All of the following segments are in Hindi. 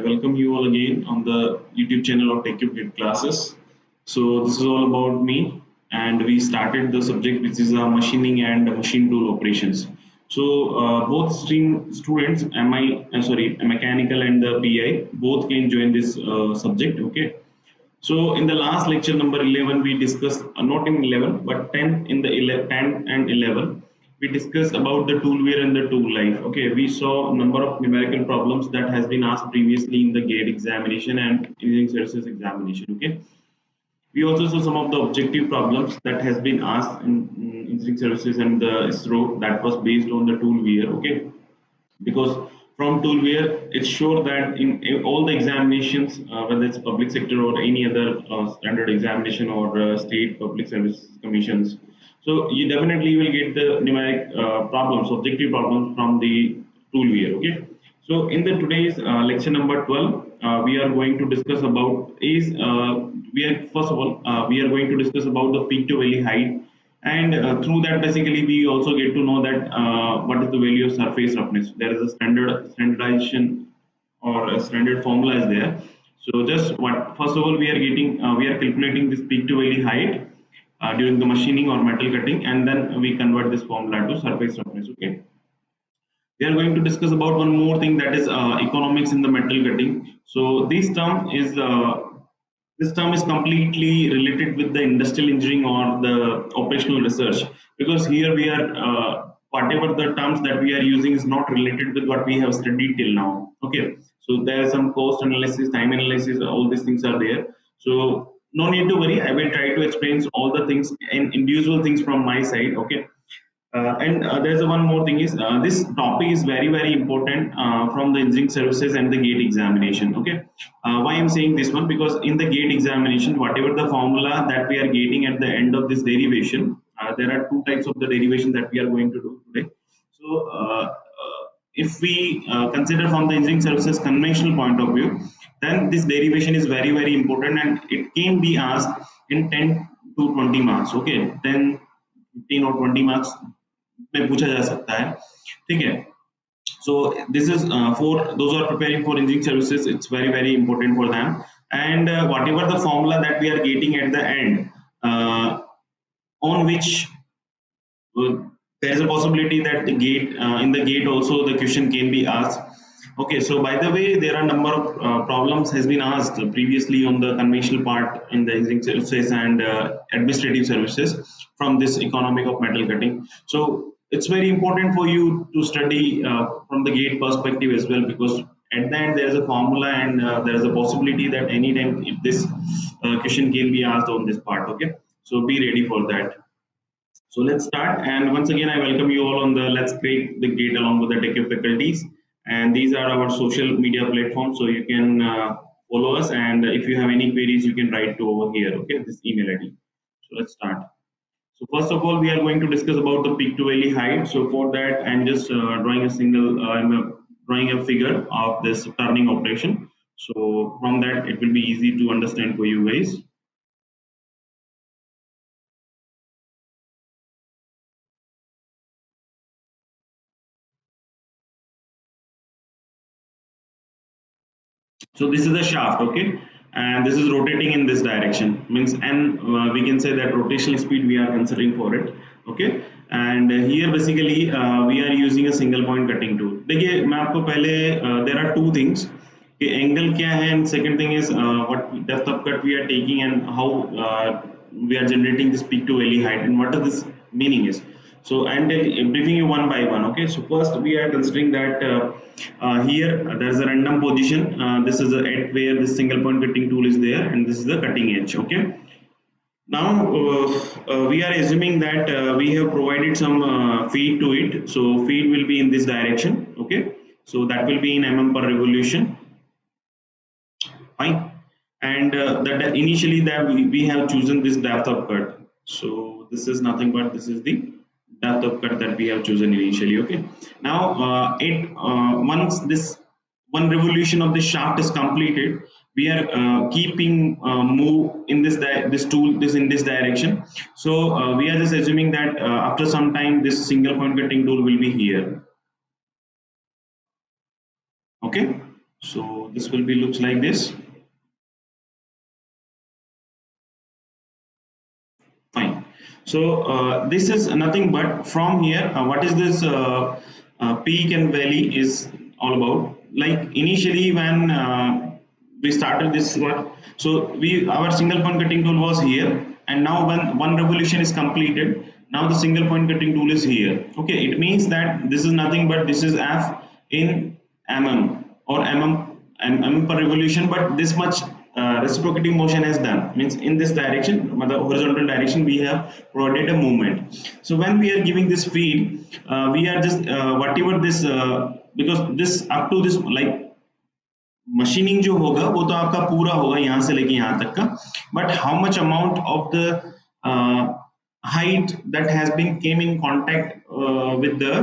welcome you all again on the YouTube channel of TEQIP classes. So this is all about me, and we started the subject which is machining and machine tool operations. So both stream students, mechanical and the PI, both can join this subject. Okay. So in the last lecture number 11, we discussed not in 11 but 10 in the 10 and 11. We discussed about the toolware and the tool life. Okay, we saw a number of numerical problems that has been asked previously in the GATE examination and engineering services examination. Okay, we also saw some of the objective problems that has been asked in engineering services and the ISRO that was based on the toolware. Okay, because from toolware it's sure that in all the examinations, whether it's public sector or any other standard examination or state public service commissions, so you definitely will get the numeric problems, objective problems from the toolware. Okay, so in the today's lecture number 12, we are going to discuss about we are first of all we are going to discuss about the peak to valley height, and through that basically we also get to know that what is the value of surface roughness. There is a standardization or a standard formula is there. So just what first of all we are calculating this peak to valley height during the machining or metal cutting, and then we convert this formula to surface roughness. Okay, we are going to discuss about one more thing, that is economics in the metal cutting. So this term is completely related with the industrial engineering or the operational research, because here we are whatever the terms that we are using is not related with what we have studied till now. Okay, so there is some cost analysis, time analysis, all these things are there. So no need to worry, I will try to explain all the things and individual things from my side. Okay, and there's one more thing is this topic is very important from the engineering services and the GATE examination. Okay, why I'm saying this one, because in the GATE examination, whatever the formula that we are getting at the end of this derivation, there are two types of the derivation that we are going to do today. So if we consider from the engineering services conventional point of view, then this derivation is very important, and it can be asked in 10 to 20 marks. Okay, 10, 15 or 20 marks में पूछा जा सकता है, ठीक है. So this is for those who are preparing for engineering services, it's very important for them. And whatever the formula that we are getting at the end, on which there is a possibility that the gate in the gate also the question can be asked. Okay, so by the way, there are number of problems has been asked previously on the conventional part in the engineering services and administrative services from this economic of metal cutting. So it's very important for you to study from the GATE perspective as well, because at the end there is a formula, and there is a possibility that anytime if this question can be asked on this part. Okay, so be ready for that. So let's start, and once again I welcome you all on the Let's Crack the Gate along with the TEQIP faculties, and these are our social media platforms, so you can follow us, and if you have any queries you can write to over here. Okay, this email ID. So let's start. So first of all, we are going to discuss about the peak to valley height. So for that, I'm just drawing a figure of this turning operation. So from that, it will be easy to understand for you guys. So this is the shaft, okay, and this is rotating in this direction. Means, and we can say that rotational speed we are considering for it. Okay, and here basically we are using a single point cutting tool. देखिए मैं आपको पहले there are two things. Angle क्या है, and second thing is what depth of cut we are taking, and how we are generating this peak to valley height, and what is this meaning is. So I'm briefing you one by one. Okay, so first we are considering that here there is a random position. This is the at where this single point cutting tool is there, and this is the cutting edge. Okay, now we are assuming that we have provided some feed to it. So feed will be in this direction. Okay, so that will be in mm per revolution. Fine, and that initially that we have chosen this depth of cut. So this is nothing but this is the depth of cut that we have chosen initially. Okay, now once this one revolution of the shaft is completed, we are keeping move in this tool this in this direction. So we are just assuming that after some time this single point cutting tool will be here. Okay, So this will be looks like this. Fine. So this is nothing but from here. What is this peak and valley is all about? Like initially when we started this work, so we our single point cutting tool was here, and now when one revolution is completed, now the single point cutting tool is here. Okay, it means that this is nothing but this is F in mm or mm per revolution, but this much reciprocating motion has done, means in this direction, the horizontal direction, we have provided a movement. So when we are giving this feed, we are just whatever this because this up to this like machining जो होगा वो तो आपका पूरा होगा यहाँ से लेके यहाँ तक का, but how much amount of the height that has been came in contact with the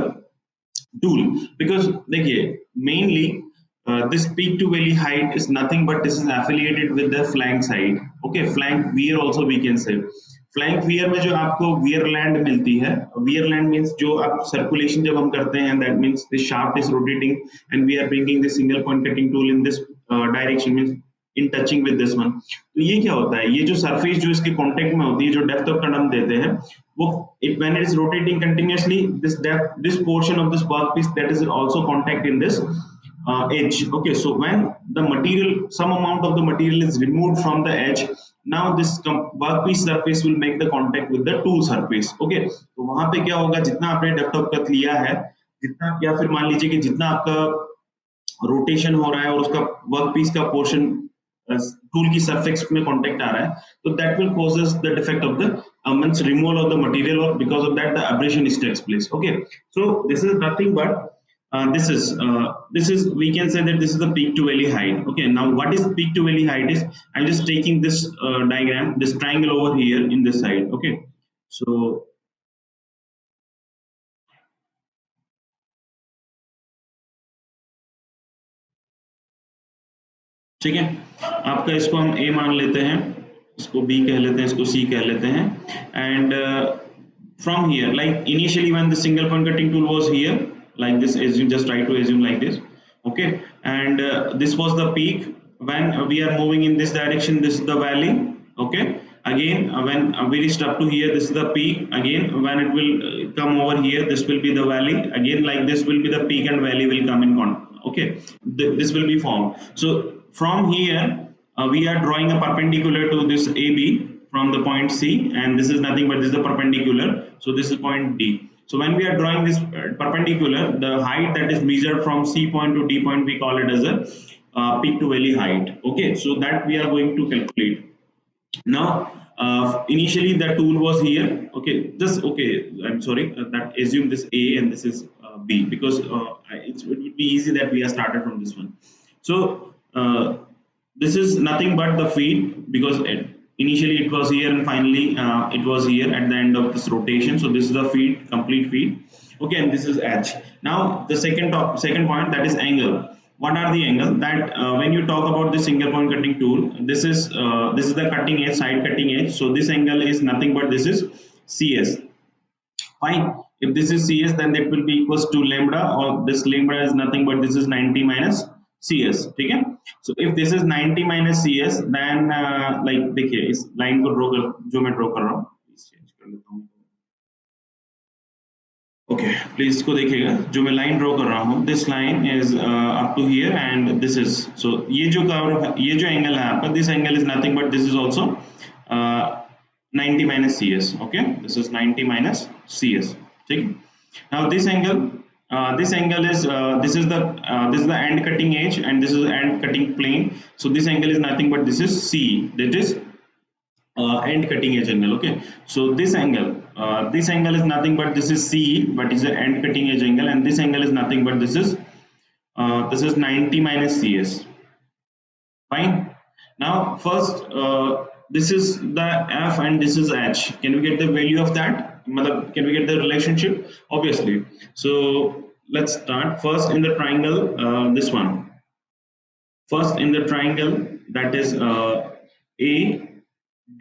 tool, because देखिए mainly this peak to valley height is nothing but this is affiliated with the flank side. Okay, flank wear also we can say. Flank wear में जो आपको वियर लैंड मिलती है, वियर लैंड मींस जो आप सर्कुलेशन जब हम करते हैं, that means this shaft is rotating and we are bringing this single point cutting tool in this direction, means in touching with this one. तो ये क्या होता है, ये जो सरफेस जो इसके कांटेक्ट में होती है, जो डेप्थ ऑफ कट हम देते हैं, वो it when it is rotating continuously, this depth, this portion of this workpiece that is also contact in this edge. Okay, so when the material, some amount of the material is removed from the edge, now this workpiece surface will make the contact with the tool surface. Okay, तो वहां पे क्या होगा, जितना आपने डेप्थ ऑफ कट लिया है, जितना, या फिर मान लीजिए कि जितना आपका रोटेशन हो रहा है और उसका वर्कपीस का पोर्शन टूल की सरफेस में कांटेक्ट आ रहा है, तो that will causes the defect of the means removal of the material, or because of that the abrasion is takes place. Okay, so this is nothing but this is we can say that this is the peak to valley height. Okay, now what is peak to valley height is, I'm just taking this diagram, this triangle over here in this side. Okay, so ठीक है, आपका इसको हम A मान लेते हैं, इसको B कह लेते हैं, इसको C कह लेते हैं, and from here, like initially when the single point cutting tool was here, like this, assume, just try to assume like this. Okay, and this was the peak. When we are moving in this direction, this is the valley. Okay, again when we reached up to here, this is the peak. Again when it will come over here, this will be the valley. Again like this will be the peak, and valley will come in contact. Okay, this will be formed. So from here we are drawing a perpendicular to this AB from the point C, and this is nothing but this is the perpendicular, so this is point D. So when we are drawing this perpendicular, the height that is measured from C point to D point, we call it as a peak to valley height. Okay, so that we are going to calculate. Now initially the tool was here. Okay, just okay, I'm sorry, that assume this A and this is B, because it would be easy that we are started from this one. So this is nothing but the feed, because initially it was here and finally it was here at the end of this rotation. So this is the feed, complete feed. Okay, and this is edge. Now the second point, that is angle. What are the angle that when you talk about the single point cutting tool, this is the cutting edge, side cutting edge. So this angle is nothing but this is CS. Fine, if this is CS, then that will be equals to lambda, or this lambda is nothing but this is 90 minus CS. ठीक है, so if this is 90 minus CS, then like देखिए इस लाइन को ड्रॉ कर, जो मैं ड्रॉ कर रहा हूँ, चेंज कर लेता हूँ. ओके, प्लीज इसको देखिएगा, जो मैं लाइन ड्रॉ कर रहा हूँ, this line is up to here and this is, so ये जो कर्व, ये जो एंगल है आपका, this angle is nothing but this is also 90 minus CS. Okay, this is 90 minus CS. ठीक. Now this angle is this is the end cutting edge, and this is the end cutting plane. So this angle is nothing but this is C, that is end cutting edge angle. Okay, so this angle is nothing but this is C, but is the end cutting edge angle, and this angle is nothing but this is 90 minus CS. Fine. Now first this is the F and this is H. Can we get the value of that? Can we get the relationship? Obviously. So let's start first in the triangle, this one. First in the triangle, that is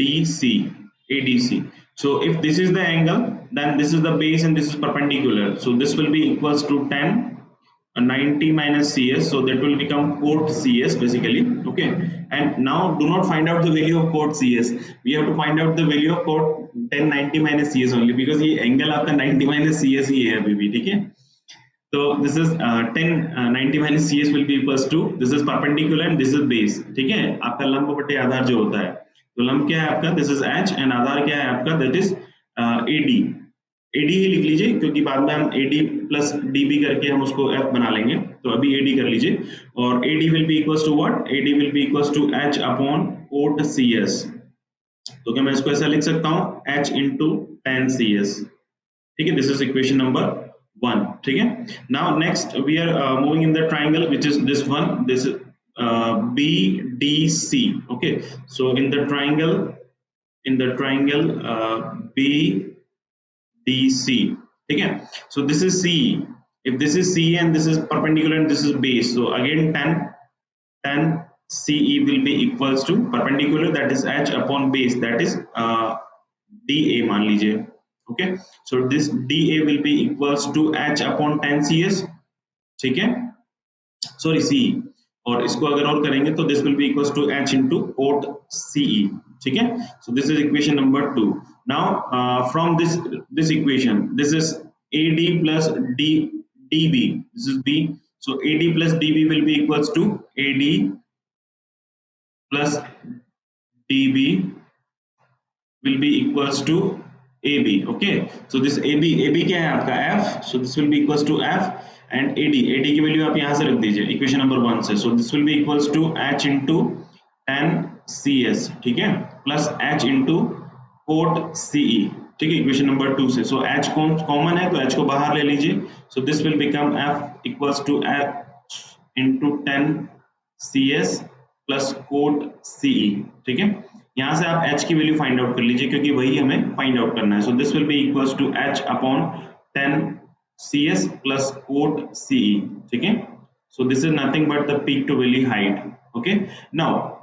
ADC. So if this is the angle, then this is the base and this is perpendicular. So this will be equals to 10 90 minus CS, so that will become quote CS basically. Okay, and now do not find out the value of quote CS, we have to find out the value of quote 1090 minus CS only, because ये एंगल आपका 90 minus CS ही है अभी भी, ठीक है. So this is 90 minus CS will be equals to, this is perpendicular and this is base, ठीक है. आपका लंब बटे आधार जो होता है, तो लंब क्या है आपका, this is H, and आधार क्या है आपका, that is AD. AD ही लिख लीजिए, क्योंकि बाद में हम AD plus DB करके हम उसको F बना लेंगे, तो अभी AD कर लीजिए. और AD will be equals to what, AD will be equals to H upon quote CS. तो क्या मैं इसको ऐसा लिख सकता हूँ, H into tan CS, ठीक है. दिस इज इक्वेशन नंबर 1, ठीक है. Now next we are moving in the triangle which is this one, this BDC. Okay, so in the triangle BDC, ठीक है. So this is C, if this is C and this is perpendicular and this is base, so again tan CE will be equals to perpendicular, that is H upon base, that is DA मान लीजिए. Okay, so this DA will be equals to H upon tan CS, ठीक है, sorry CE, और इसको अगर और करेंगे तो this will be equals to H into quote CE, ठीक है. So this is equation number 2. Now from this equation, this is AD plus DB, this is B, so AD plus DB will be equals to AD plus DB will be equals to AB. Okay, so this AB क्या है आपका F, so this will be equals to F, and AD की वैल्यू आप यहाँ से रख दीजिए इक्वेशन नंबर 1 से. So this will be equals to H into tan CS, ठीक है, plus H into quote CE, ठीक है, इक्वेशन नंबर 2 से. So H कॉमन है तो H को बाहर ले लीजिए. So this will become F equals to H into tan CS plus quote CE, ठीक है. यहाँ से आप H की वैल्यू फाइंड आउट कर लीजिए, क्योंकि वही हमें फाइंड आउट करना है. So this will be equals to H upon tan CS plus quote CE, ठीक है. So this is nothing but the peak to valley height. Okay, now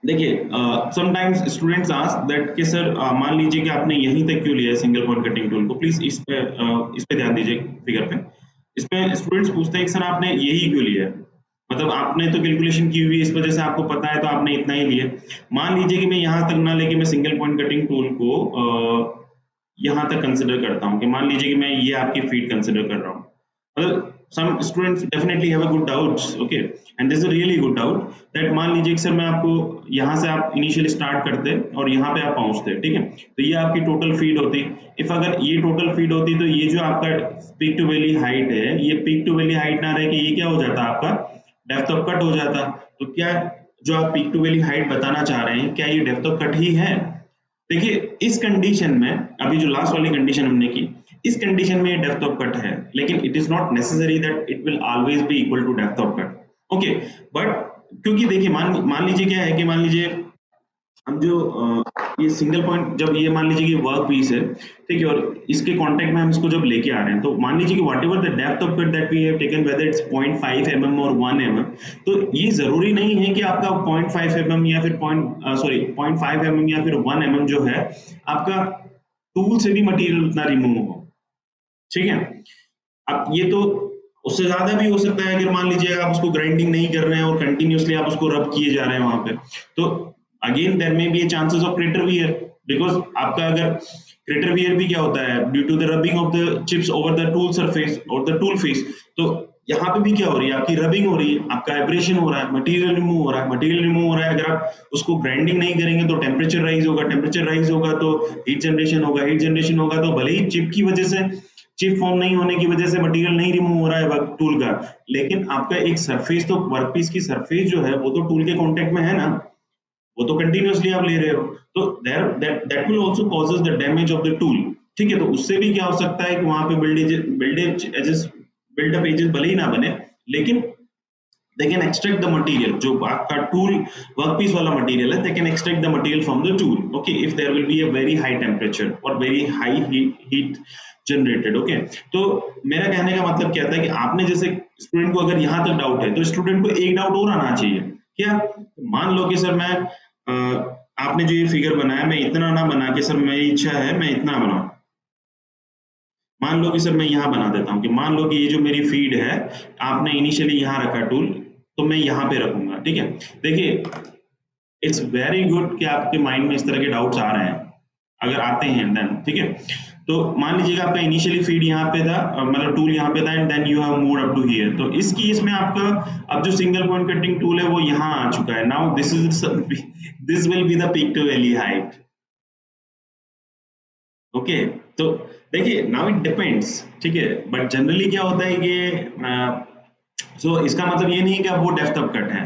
देखिए समटाइम्स स्टूडेंट्स आस्क दैट कि सर मान लीजिए कि आपने यहीं तक क्यों लिया है सिंगल पॉइंट कटिंग टूल को. प्लीज इस पे ध्यान दीजिए फिगर पे. इस पे स्टूडेंट्स पूछते हैं कि सर आपने यही क्यों लिया है, मतलब आपने तो कैलकुलेशन की हुई है, इस वजह से आपको पता है तो आपने इतना ही लिया. मान लीजिए कि मैं यहाँ तक ना लेके मैं सिंगल पॉइंट कटिंग टूल को यहाँ तक कंसिडर करता हूँ, कि मान लीजिए कि मैं ये आपकी फीट कंसिडर कर रहा हूँ. मतलब some students definitely have a good doubts, okay, and this is a really good doubt that मान लीजिए कि सर मैं आपको यहाँ से आप इनिशियली स्टार्ट करते और यहाँ पे आप पहुँचते, ठीक है, तो ये आपकी टोटल फीड होती. इफ अगर ये टोटल फीड होती तो ये जो आपका पीक टू वैली हाइट है, ये पीक टू वैली हाइट ना रह के ये क्या हो जाता आपका डेप्थ ऑफ कट हो जाता. तो क्या जो आप पीक टू वैली हाइट बताना चाह रहे हैं, क्या ये डेप्थ ऑफ कट ही है? देखिए इस कंडीशन में, अभी जो लास्ट वाली कंडीशन हमने की, इस कंडीशन में ये डेप्थ ऑफ कट है, लेकिन it is not necessary that it will always be equal to depth of cut. Okay, but क्योंकि देखिए मान लीजिए क्या है कि मान लीजिए हम जो ये सिंगल पॉइंट, जब ये मान लीजिए कि वर्क पीस है, ठीक है, और इसके कांटेक्ट में हम इसको जब लेके आ रहे हैं, तो मान लीजिए कि whatever the depth of cut that we have taken, whether it's 0.5 mm और 1 mm, तो ये जरूरी नहीं है कि आपका 0.5 mm या फिर 0.5 mm या फिर 1 mm जो है आपका टूल से भी मटेरियल उतना रिमूव हो, ठीक है. अब ये तो उससे ज्यादा भी हो सकता है, अगर मान लीजिए आप उसको ग्राइंडिंग नहीं कर रहे हैं और कंटिन्यूअसली आप उसको रब किए जा रहे हैं वहां पे, तो again there may be a chances of crater wear, because आपका अगर क्रेटर वियर भी क्या होता है due to the rubbing of the chips over the tool surface और द टूल फेस. तो यहाँ पे भी क्या हो रही है, आपकी रबिंग हो रही है, आपका एब्रेशन हो रहा है, मटेरियल रिमूव हो रहा है. अगर आप उसको ग्राइंडिंग नहीं करेंगे तो टेम्परेचर राइज होगा, तो हीट जनरेशन होगा, तो भले ही चिप की वजह से, चिप फॉर्म नहीं होने की वजह से मटेरियल नहीं रिमूव हो रहा है टूल का, लेकिन आपका एक सरफेस, तो वर्कपीस की सरफेस जो है वो तो टूल के कांटेक्ट में है ना, वो तो कंटिन्यूअसली आप ले रहे हो, तो that will also causes the damage of the tool, ठीक है. तो उससे भी क्या हो सकता है कि वहां पे बिल्डअप एजेस भले ही ना बने, लेकिन they can extract the material, जो आपका टूल वर्कपीस वाला मटेरियल है, they can extract the material from the tool, okay, if there will be a very high temperature or very high heat generated. okay, तो मेरा कहने का मतलब क्या था कि आपने जैसे स्टूडेंट को अगर यहाँ तक डाउट है, तो स्टूडेंट को एक डाउट और आना चाहिए. क्या मान लो कि सर मैं आपने जो ये फिगर बनाया, मैं इतना ना बना के, सर मेरी इच्छा है मैं इतना बनाऊं, मान लो कि सर मैं यहाँ बना देता हूँ कि मान लो कि ये जो मेरी फीड है, आपने इनिशियली यहाँ रखा टूल, तो मैं यहाँ पे रखूंगा, ठीक है। देखिए इट्स वेरी गुड कि आपके माइंड में इस तरह के डाउट्स आ रहे हैं, अगर आते हैं देन ठीक है। तो मान लीजिएगा आपका इनिशियली फीड यहाँ पे था, मतलब टूल यहाँ पे था, and then you have moved up to here. तो इस केस में आपका अब जो सिंगल पॉइंट कटिंग टूल है वो यहाँ आ चुका है। Now this will be the peak to valley height. Okay, तो देखिए नाउ इट डिपेंड्स, ठीक है, बट जनरली क्या होता है कि इसका मतलब ये नहीं है कि आप वो डेप्थ ऑफ कट है,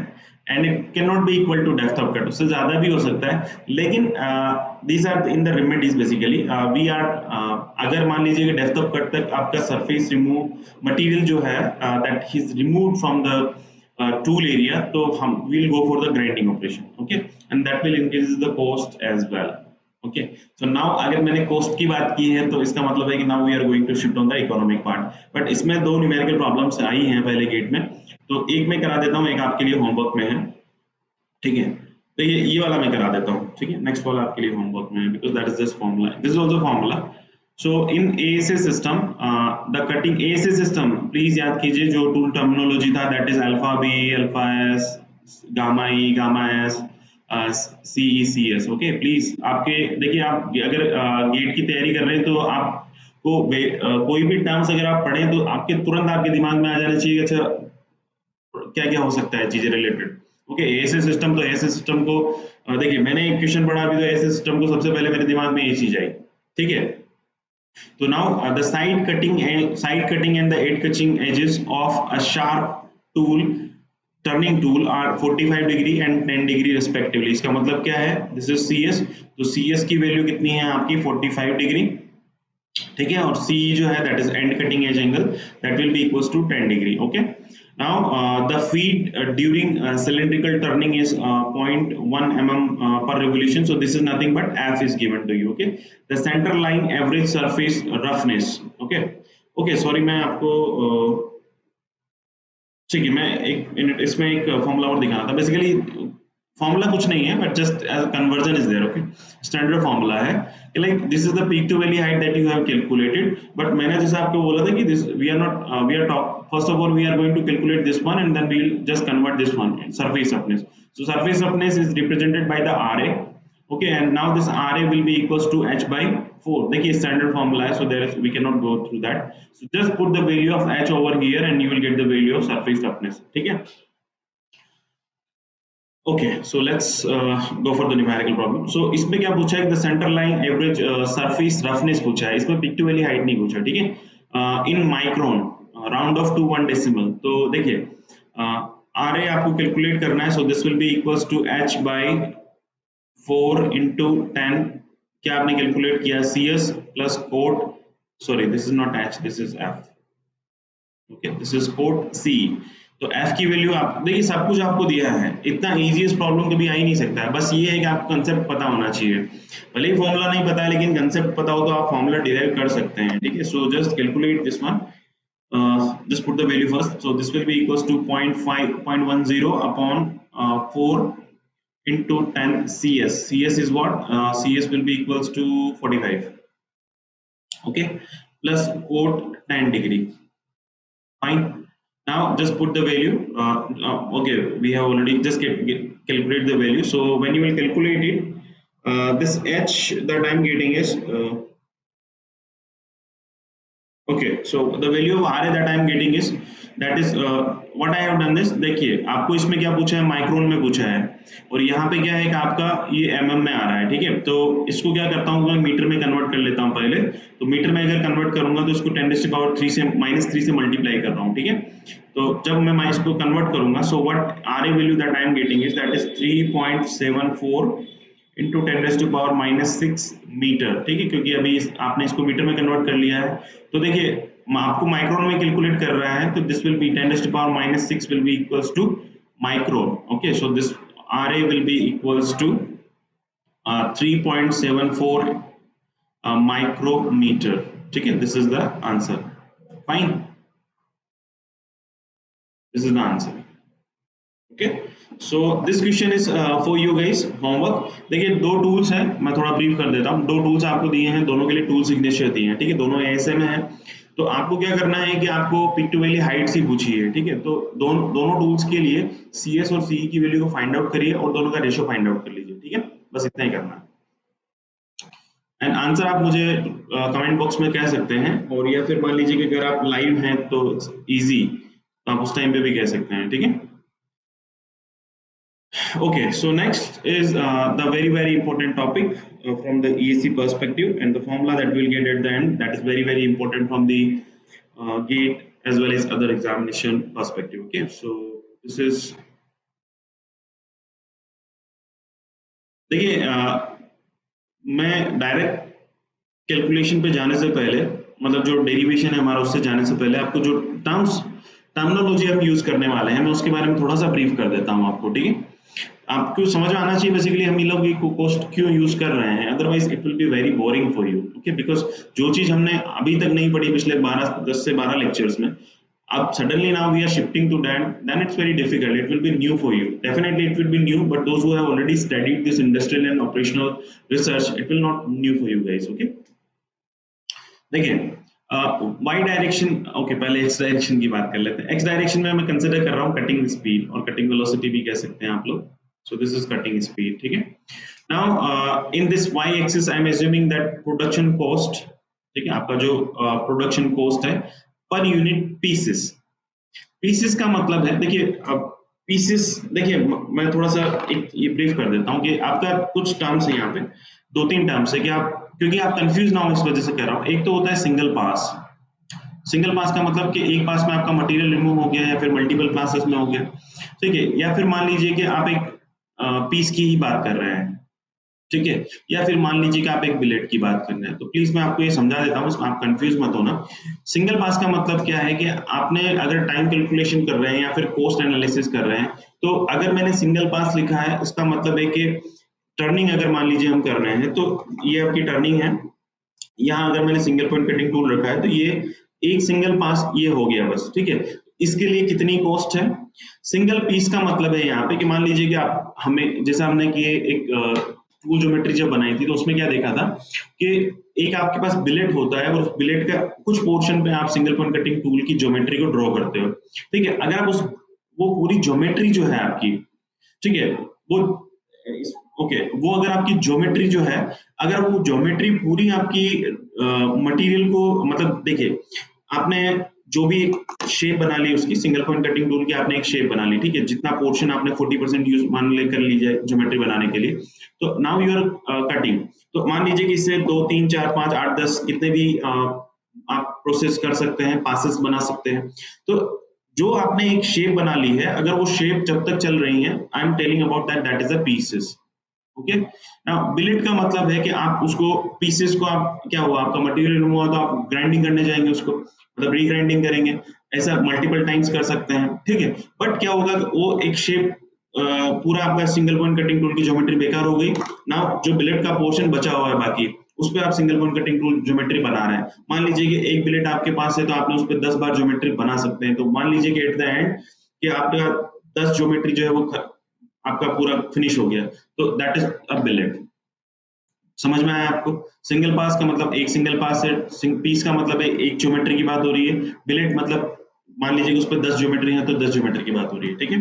and it can not be equal to depth of cut, उससे ज्यादा भी हो सकता है, लेकिन these are in the remedies basically. We are अगर मान लीजिए कि डेप्थ ऑफ कट तक आपका सरफेस रिमूव मटेरियल जो है that is removed from the tool area, तो हम will go for the grinding operation, okay, and that will increase the cost as well. Okay, so now अगर मैंने कॉस्ट की बात की है तो इसका मतलब है कि now we are going to shift on the economic part. But इसमें दो न्यूमेरिकल प्रॉब्लम्स आई हैं पहले गेट में, तो एक मैं करा देता हूँ, एक आपके लिए होमवर्क में है, ठीक है। तो ये वाला मैं करा देता हूँ, ठीक है, नेक्स्ट वाला आपके लिए होमवर्क में है, because that is just formula, this is also formula. So in ASA system, the cutting ASA system, please याद कीजिए जो टूल टर्मिनोलॉजी था, that is alpha B, alpha S, gamma E, gamma S, CE C S. Okay, please आपके देखिए, आप अगर गेट की तैयारी कर रहे हैं तो आपको कोई भी टर्म्स अगर आप पढ़ें तो आपके तुरंत आपके दिमाग में आ जाना चाहिए, अच्छा क्या क्या हो सकता है चीजें रिलेटेड। ओके, एएसए सिस्टम, तो एएसए सिस्टम को देखिए मैंने एक क्वेश्चन पढ़ा अभी, तो एएसए सिस्टम को सबसे पहले मेरे दिमाग में ये चीज आई, ठीक है। तो now the side cutting and the edge cutting edges of a sharp tool, turning tool are 45 degree and 10 degree respectively. इसका मतलब क्या है, दिस इज CS, तो CS की वैल्यू कितनी है आपकी 45 डिग्री, ठीक है, और C जो है that is end cutting edge angle, that will be equals to 10 degree. Okay, now the feed during cylindrical turning is 0.1 mm per revolution, so this is nothing but F is given to you. Okay, the center line average surface roughness, okay, okay, sorry मैं आपको ठीक है, मैं एक मिनट इसमें एक फॉर्मूला और दिखाना था। बेसिकली फॉर्मूला कुछ नहीं है, but just as conversion is there. Okay, standard formula है कि like this is the peak to valley height that you have calculated, but मैंने जैसे आपको बोला था कि this we are not we are talk first of all we are going to calculate this one and then we will just convert this one surface roughness. So surface roughness is represented by the RA, okay, and now this RA will be equals to H by 4। देखिए standard formula है, so there is we cannot go through that, so just put the value of H over here and you will get the value of surface roughness, ठीक है। Okay, so let's go for the numerical problem। so इसमें क्या पूछा है, the center line average surface roughness पूछा है, इसमें peak to valley height नहीं पूछा, ठीक है। in micron, round off to 1 decimal। तो देखिए RA आपको कैलकुलेट करना है, so this will be equals to H by 4 into 10, क्या आपने कैलकुलेट किया, CS plus quote, sorry this is not H, this is F, okay, this is quote C। तो F की वैल्यू आप देखिए, सब कुछ आपको दिया है, इतना इजीएस्ट प्रॉब्लम कभी आ ही नहीं सकता है, बस ये है कि आपको कंसेप्ट पता होना चाहिए, भले ही फॉर्मूला नहीं पता है लेकिन कंसेप्ट पता हो तो आप फॉर्मूला डिराइव कर सकते हैं, ठीक है। So just calculate this one, just put the value first, so this will be equals to 0.10 upon 4 into 10 CS, CS is what, CS will be equals to 45, okay, plus quote 10 degree, fine। Now just put the value, okay, we have already just calculate the value, so when you will calculate it, this H that I am getting is okay, so the value of RA that I am getting is, that is what I have done this, देखिए आपको इसमें क्या पूछा है, माइक्रोन में पूछा है, और यहाँ पे क्या है कि आपका ये mm में आ रहा है, ठीक है। तो इसको क्या करता हूँ मैं मीटर में कन्वर्ट कर लेता हूँ पहले, तो मीटर में अगर कन्वर्ट करूंगा तो इसको 10⁻³ से -3 से मल्टीप्लाई कर रहा हूँ, ठीक है। तो जब मैं इसको कन्वर्ट करूंगा, so what RA value that I am getting is, that is 3.74 into 10⁻⁻6 metre, ठीक है, क्योंकि अभी आपने इसको मीटर में कन्वर्ट कर लिया है। तो देखिए आपको माइक्रोन में कैलकुलेट कर रहा है, तो this will be 10⁻⁻6 will be equals to micron, okay, so this RA will be equals to 3.74 micrometre, ठीक है, this is the answer, fine, this is the answer, okay। So this question is for you guys homework. देखिए दो टूल्स हैं, मैं थोड़ा ब्रीफ कर देता हूँ। दो टूल्स आपको दिए हैं, दोनों के लिए टूल सिग्नेचर दिए हैं, ठीक है, दोनों ऐसे में है। तो आपको क्या करना है कि आपको पिक टू वैल्यू हाइट ही पूछी है, ठीक है। तो दोनों टूल्स के लिए CS और CE की वैल्यू को फाइंड आउट करिए और दोनों का रेशियो फाइंड आउट कर लीजिए, ठीक है, बस इतना ही करना है। एंड आंसर आप मुझे कमेंट बॉक्स में कह सकते हैं, और या फिर मान लीजिए कि अगर आप लाइव हैं तो इजी, तो आप उस टाइम पे भी कह सकते हैं, ठीक है। Okay, so next is the very important topic from the ESC perspective, and the formula that we'll get at the end, that is very important from the GATE as well as other examination perspective. Okay, so this is, देखिए मैं डायरेक्ट कैलकुलेशन पे जाने से पहले, मतलब जो डेरिवेशन है हमारा उससे जाने से पहले, आपको जो टर्मिनोलॉजी हम यूज करने वाले हैं, मैं उसके बारे में थोड़ा सा ब्रीफ कर देता हूँ आपको, ठीक है। आपको समझ में आना चाहिए बेसिकली हम ये लोग ये कोस्ट क्यों यूज कर रहे हैं, otherwise it will be very boring for you, okay. Because जो चीज हमने अभी तक नहीं पढ़ी पिछले 10 से 12 लेक्चर्स में, अब suddenly now we are shifting to that, then it's very difficult, it will be new for you, definitely it will be new, but those who have already studied this industrial and operational research, it will not new for you guys, okay। देखिए y डायरेक्शन, ओके, पहले x डायरेक्शन की बात कर लेते हैं। x डायरेक्शन में मैं कंसीडर कर रहा हूँ कटिंग स्पीड और कटिंग वेलोसिटी भी कह सकते हैं आप लोग। सो दिस इज कटिंग स्पीड, ठीक है। Now in this y axis I am assuming that production cost, ठीक है, आपका जो प्रोडक्शन कॉस्ट है पर यूनिट पीसेस। पीसेस का मतलब है, देखिए अब पीसेस, देखिए मैं थोड़ा सा एक ये ब्रीफ कर देता हूँ कि आपका कुछ टर्म्स है यहाँ पे, 2-3 टर्म्स है कि आप, क्योंकि आप कंफ्यूज ना हो इस वजह से कह रहा हूँ। एक तो होता है सिंगल पास। सिंगल पास का मतलब कि एक पास में आपका मटेरियल रिमूव हो गया या फिर मल्टीपल पासेस में हो गया, ठीक है। या फिर मान लीजिए कि आप एक पीस की ही बात कर रहे हैं, ठीक है, या फिर मान लीजिए कि आप एक बिलेट की बात कर रहे हैं। तो प्लीज मैं आपको ये समझा देता हूँ, इसमें आप कंफ्यूज मत होना। सिंगल पास का मतलब क्या है कि आपने अगर टाइम कैलकुलेशन कर रहे हैं या फिर कॉस्ट एनालिसिस कर रहे हैं, तो अगर मैंने सिंगल पास लिखा है उसका मतलब है कि टर्निंग अगर मान लीजिए हम कर रहे हैं, तो ये आपकी टर्निंग है। यहाँ अगर मैंने सिंगल पॉइंट कटिंग टूल रखा है तो ये एक सिंगल पास ये हो गया बस, ठीक है। इसके लिए कितनी कॉस्ट है? सिंगल पीस का मतलब है यहाँ पे कि मान लीजिए कि आप हमें, जैसा हमने कि एक टूल ज्योमेट्री जब बनाई थी तो उसमें क्या देखा था कि एक आपके पास बिलेट होता है और उस बिलेट का कुछ पोर्शन पे आप सिंगल पॉइंट कटिंग टूल की ज्योमेट्री को ड्रॉ करते हो, ठीक है। अगर आप उस वो पूरी ज्योमेट्री जो है आपकी, ठीक है, वो ओके, वो अगर आपकी ज्योमेट्री जो है, अगर वो ज्योमेट्री पूरी आपकी मटेरियल को, मतलब देखिए आपने जो भी शेप बना ली उसकी, सिंगल पॉइंट कटिंग टूल की आपने एक शेप बना ली, ठीक है, जितना पोर्शन आपने 40% यूज मान ले कर लीजिए ज्योमेट्री बनाने के लिए, तो नाउ यू आर कटिंग। तो मान लीजिए कि इससे 2 3 4 5 8 10 कितने भी आप प्रोसेस कर सकते हैं, पासेस बना सकते हैं। तो जो आपने एक शेप बना ली है, अगर वो शेप जब तक चल रही है, I am telling about that is a pieces, okay. Now billet का मतलब है कि आप उसको पीसेस को, आप क्या हुआ आपका मटेरियल हुआ तो आप ग्राइंडिंग करने जाएंगे उसको, मतलब रीग्राइंडिंग करेंगे, ऐसा मल्टीपल टाइम्स कर सकते हैं, ठीक है। बट क्या होगा, वो एक शेप पूरा आपका सिंगल पॉइंट कटिंग टूल की ज्योमेट्री बेकार हो गई। नाउ जो बिलेट का पोर्शन बचा हुआ है बाकी, उस पर आप single point cutting tool geometry बना रहे हैं। मान लीजिए कि एक बिलेट आपके पास है तो आपने उस पर 10 बार ज्योमेट्री बना सकते हैं। तो मान लीजिए कि एट द एंड कि आपका 10 ज्योमेट्री जो है वो आपका पूरा फिनिश हो गया, तो दैट इज अ बिलेट। समझ में आया आपको? सिंगल पास का मतलब एक सिंगल पास है, पीस का मतलब है एक ज्योमेट्री की बात हो रही है, बिलेट मतलब मान लीजिए कि उस पर 10 ज्योमेट्री है तो 10 ज्योमेट्री की बात हो रही है, ठीक है।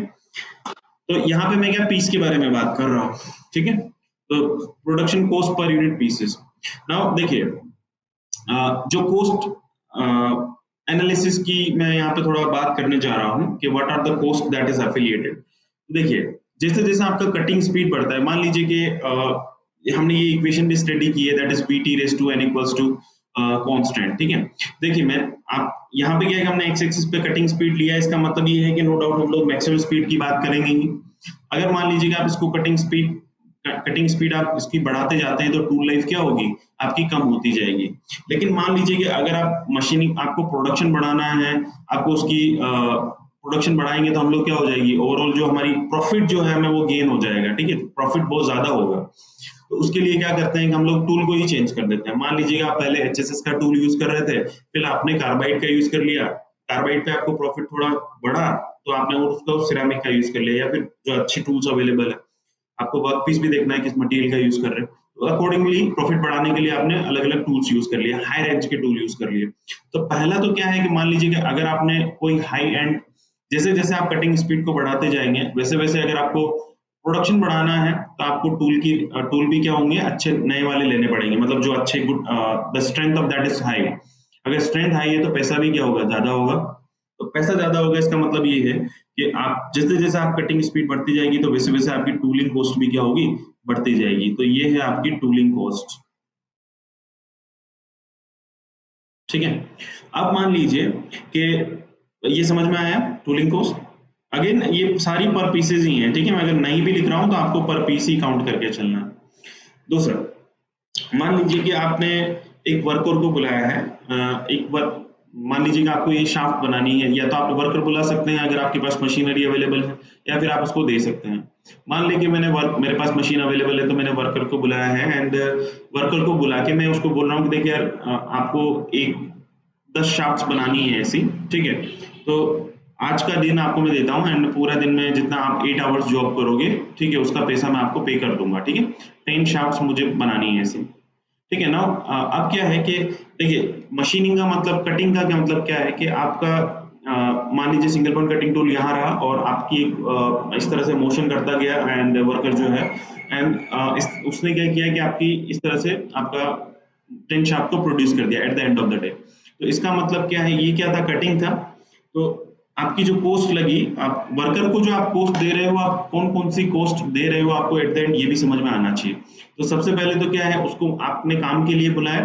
तो यहाँ पे मैं क्या पीस के बारे में बात कर रहा हूँ, ठीक है। तो production cost per unit pieces. Now देखिए जो कॉस्ट एनालिसिस की मैं यहाँ पे थोड़ा बात करने जा रहा हूँ कि what are the cost that is affiliated. देखिए जैसे जैसे आपका कटिंग स्पीड बढ़ता है, मान लीजिए कि हमने ये इक्वेशन भी स्टडी की है, that is pt raised to n equals to constant, ठीक है। देखिए मैं आप यहाँ पे क्या है कि हमने x एक्सिस पे कटिंग स्पीड लिया है, इसका मतलब ये है कि नो डाउट हम लोग मैक्सिमम स्पीड की बात करेंगे ही। अगर मान लीजिए कि आप इसको कटिंग स्पीड आप इसकी बढ़ाते जाते हैं तो टूल लाइफ क्या होगी आपकी, कम होती जाएगी। लेकिन मान लीजिए कि अगर आप मशीनिंग, आपको प्रोडक्शन बढ़ाना है, आपको उसकी प्रोडक्शन बढ़ाएंगे तो हम लोग क्या हो जाएगी, ओवरऑल जो हमारी प्रॉफिट जो है हमें वो गेन हो जाएगा, ठीक है, प्रॉफिट बहुत ज्यादा होगा। तो उसके लिए क्या करते हैं कि हम लोग टूल को ही चेंज कर देते हैं। मान लीजिए आप पहले HSS का टूल यूज कर रहे थे, फिर आपने कार्बाइड का यूज कर लिया, कार्बाइड पे आपको प्रॉफिट थोड़ा बढ़ा, तो आपने उसका सिरेमिक का यूज कर लिया, या फिर जो अच्छी टूल्स अवेलेबल है, आपको वर्क पीस भी देखना है किस मटेरियल का यूज कर रहे हैं, तो अकॉर्डिंगली प्रॉफिट बढ़ाने के लिए आपने अलग अलग टूल्स यूज कर लिए, हाई रेंज के टूल यूज कर लिए। तो पहला तो क्या है कि मान लीजिए कि अगर आपने कोई हाई एंड, जैसे जैसे आप कटिंग स्पीड को बढ़ाते जाएंगे वैसे वैसे अगर आपको प्रोडक्शन बढ़ाना है तो आपको टूल भी क्या होंगे, अच्छे नए वाले लेने पड़ेंगे, मतलब जो अच्छे good, the strength of that is high. अगर स्ट्रेंथ हाई है तो पैसा भी क्या होगा, ज्यादा होगा। तो पैसा ज्यादा होगा इसका मतलब ये है कि आप जैसे जैसे आप कटिंग स्पीड बढ़ती जाएगी तो वैसे वैसे आपकी टूलिंग कॉस्ट भी क्या होगी, बढ़ती जाएगी। तो ये है आपकी टूलिंग कॉस्ट, ठीक है। अब मान लीजिए कि ये समझ में आया टूलिंग कॉस्ट। अगेन ये सारी पर पीसेज ही हैं, ठीक है, मैं अगर नहीं भी लिख रहा हूं तो आपको पर पीस ही काउंट करके चलना है। दूसरा, मान लीजिए कि आपने एक वर्कर को बुलाया है, एक वर्क, मान लीजिए कि आपको ये शाफ्ट बनानी है, या तो आप वर्कर बुला सकते हैं अगर आपके पास मशीनरी अवेलेबल है, या फिर आप उसको दे सकते हैं। मान लीजिए मेरे पास मशीन अवेलेबल है तो मैंने वर्कर को बुलाया है, एंड वर्कर को बुला के मैं उसको बोल रहा हूँ कि देखिए यार, आपको एक 10 शाफ्ट्स बनानी है ऐसी, ठीक है। तो आज का दिन आपको मैं देता हूँ, एंड पूरा दिन में जितना आप 8 आवर्स जॉब करोगे, ठीक है, उसका पैसा मैं आपको पे कर दूंगा, ठीक है। 10 शाफ्ट्स मुझे बनानी है ऐसी, ठीक है ना। अब क्या है कि देखिए, मशीनिंग का मतलब, कटिंग का क्या मतलब क्या है कि आपका मान लीजिए सिंगल पॉइंट कटिंग टूल यहाँ रहा और आपकी इस तरह से मोशन करता गया, एंड वर्कर जो है, एंड उसने क्या किया कि आपकी इस तरह से आपका 10 शाफ्ट को प्रोड्यूस कर दिया at the end of the day. तो इसका मतलब क्या है, ये क्या था, कटिंग था। तो आपकी जो कॉस्ट लगी, आप वर्कर को जो आप कॉस्ट दे रहे हो, आप कौन कौन सी कॉस्ट दे रहे हो आपको एट द एंड, ये भी समझ में आना चाहिए। तो सबसे पहले तो क्या है, उसको आपने काम के लिए बुलाया,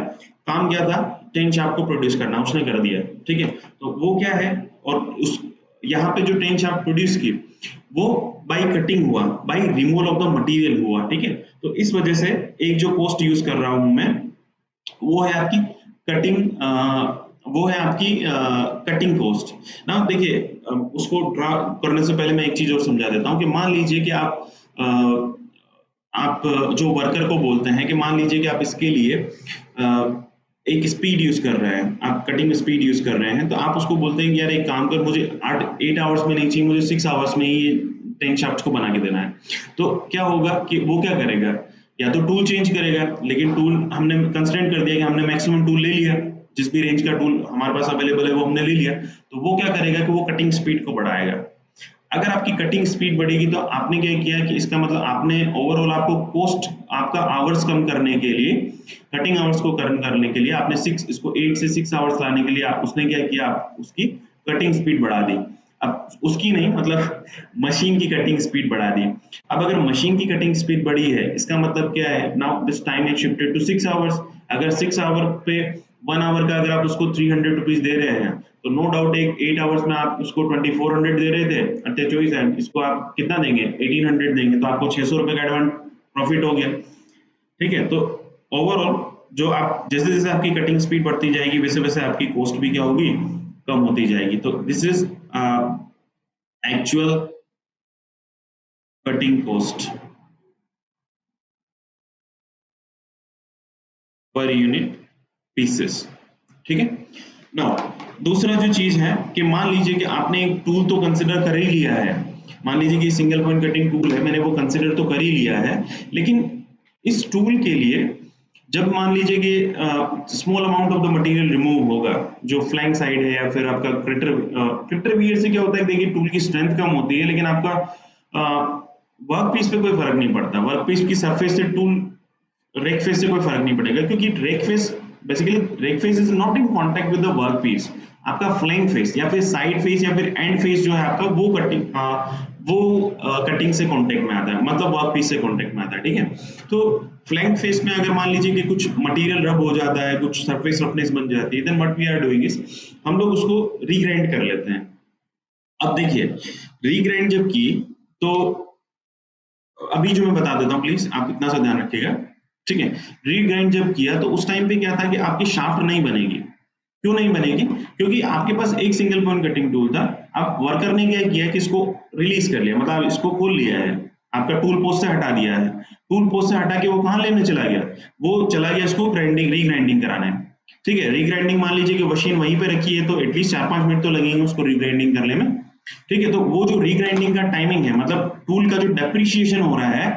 काम क्या था, 10 शाफ्ट को प्रोड्यूस करना, उसने कर दिया, ठीक है। तो वो क्या है, और उस यहाँ पे जो 10 शाफ्ट प्रोड्यूस की, वो बाई कटिंग हुआ, by removal of the material हुआ, ठीक है। तो इस वजह से एक जो कॉस्ट यूज कर रहा हूं मैं, वो है आपकी कटिंग, वो है आपकी कटिंग कॉस्ट ना। देखिए, उसको ड्रा करने से पहले मैं एक चीज और समझा देता हूँ कि मान लीजिए कि आप जो वर्कर को बोलते हैं कि मान लीजिए कि आप इसके लिए एक स्पीड यूज कर रहे हैं, आप कटिंग स्पीड यूज कर रहे हैं, तो आप उसको बोलते हैं कि यार एक काम कर, मुझे 8 आवर्स में नहीं चाहिए, मुझे 6 आवर्स में ही 10 शाफ्ट्स को बना के देना है। तो क्या होगा कि वो क्या करेगा, या तो टूल चेंज करेगा, लेकिन टूल हमने कंस्ट्रेंट कर दिया कि हमने मैक्सिमम टूल ले लिया, जिस भी रेंज का टूल हमारे पास अवेलेबल है वो हमने ले लिया, तो वो क्या करेगा कि वो कटिंग स्पीड को बढ़ाएगा। अगर आपकी कटिंग स्पीड बढ़ेगी तो आपने क्या किया कि इसका मतलब आपने ओवरऑल आपको कॉस्ट, आपका आवर्स कम करने के लिए, कटिंग आवर्स को कम करने के लिए आपने 6, इसको 8 से 6 आवर्स लाने के लिए उसने क्या किया, आप उसकी कटिंग स्पीड बढ़ा दी। अब उसकी नहीं, मतलब मशीन की कटिंग स्पीड बढ़ा दी। अब अगर मशीन की कटिंग स्पीड बढ़ी है, इसका मतलब क्या है, now this time is shifted to 6 hours. अगर 6 आवर पे 1 आवर का अगर आप उसको 300 रुपीज दे रहे हैं, तो नो डाउट एक 8 आवर्स में आप उसको 2400 दे रहे थे, अच्छा चॉइस है, इसको आप कितना देंगे, 1800 देंगे, तो आपको 600 रुपए का एडवांस प्रॉफिट हो गया, ठीक है। तो ओवरऑल जो आप जैसे जैसे आपकी कटिंग स्पीड बढ़ती जाएगी वैसे वैसे आपकी कॉस्ट भी क्या होगी, कम होती जाएगी। तो this is actual cutting cost per unit pieces, ठीक है। नाउ दूसरा जो चीज है कि मान लीजिए कि आपने एक टूल तो कंसिडर कर ही लिया है, मान लीजिए कि सिंगल पॉइंट कटिंग टूल है, मैंने वो कंसिडर तो कर ही लिया है, लेकिन इस टूल के लिए जब मान लीजिए कि small amount of the material remove होगा, जो फ्लैंक साइड है या फिर आपका क्रिटर वियर से क्या होता है, देखिए टूल की स्ट्रेंथ कम होती है, लेकिन आपका वर्क पीस पे कोई फर्क नहीं पड़ता, वर्क पीस की सरफेस से टूल रेक फेस से कोई फर्क नहीं पड़ेगा, क्योंकि rake face basically, rake face is not in contact with the work piece. आपका फ्लैंक फेस या फिर साइड फेस या फिर एंड फेस जो है आपका, वो कटिंग से कांटेक्ट में आता है, मतलब वर्क पीस से कांटेक्ट में आता है, ठीक है। तो फ्लैंक फेस में अगर मान लीजिए कि कुछ मटेरियल रब हो जाता है, कुछ सरफेस रफनेस बन जाती है, then what we are doing is हम लोग उसको रीग्राइंड कर लेते हैं। अब देखिए, रीग्राइंड जब की, तो अभी जो मैं बता देता हूँ, प्लीज आप इतना सा ध्यान रखिएगा, ठीक है। रीग्राइंड जब किया तो उस टाइम पे क्या था कि आपकी शाफ्ट नहीं बनेगी। क्यों नहीं बनेगी, क्योंकि आपके पास एक सिंगल पॉइंट कटिंग टूल था, अब वर्कर ने क्या किया कि इसको रिलीज कर लिया, मतलब इसको खोल लिया है, आपका टूल पोस्ट से हटा दिया है, टूल पोस्ट से हटा के वो कहाँ लेने चला गया, वो चला गया इसको ग्राइंडिंग, रीग्राइंडिंग कराने, ठीक है। रीग्राइंडिंग मान लीजिए कि मशीन वहीं पे रखी है, तो एटलीस्ट 4-5 मिनट तो लगेंगे उसको रीग्राइंडिंग करने में, ठीक है। तो वो जो रीग्राइंडिंग का टाइमिंग है, मतलब टूल का जो डेप्रिशिएशन हो रहा है,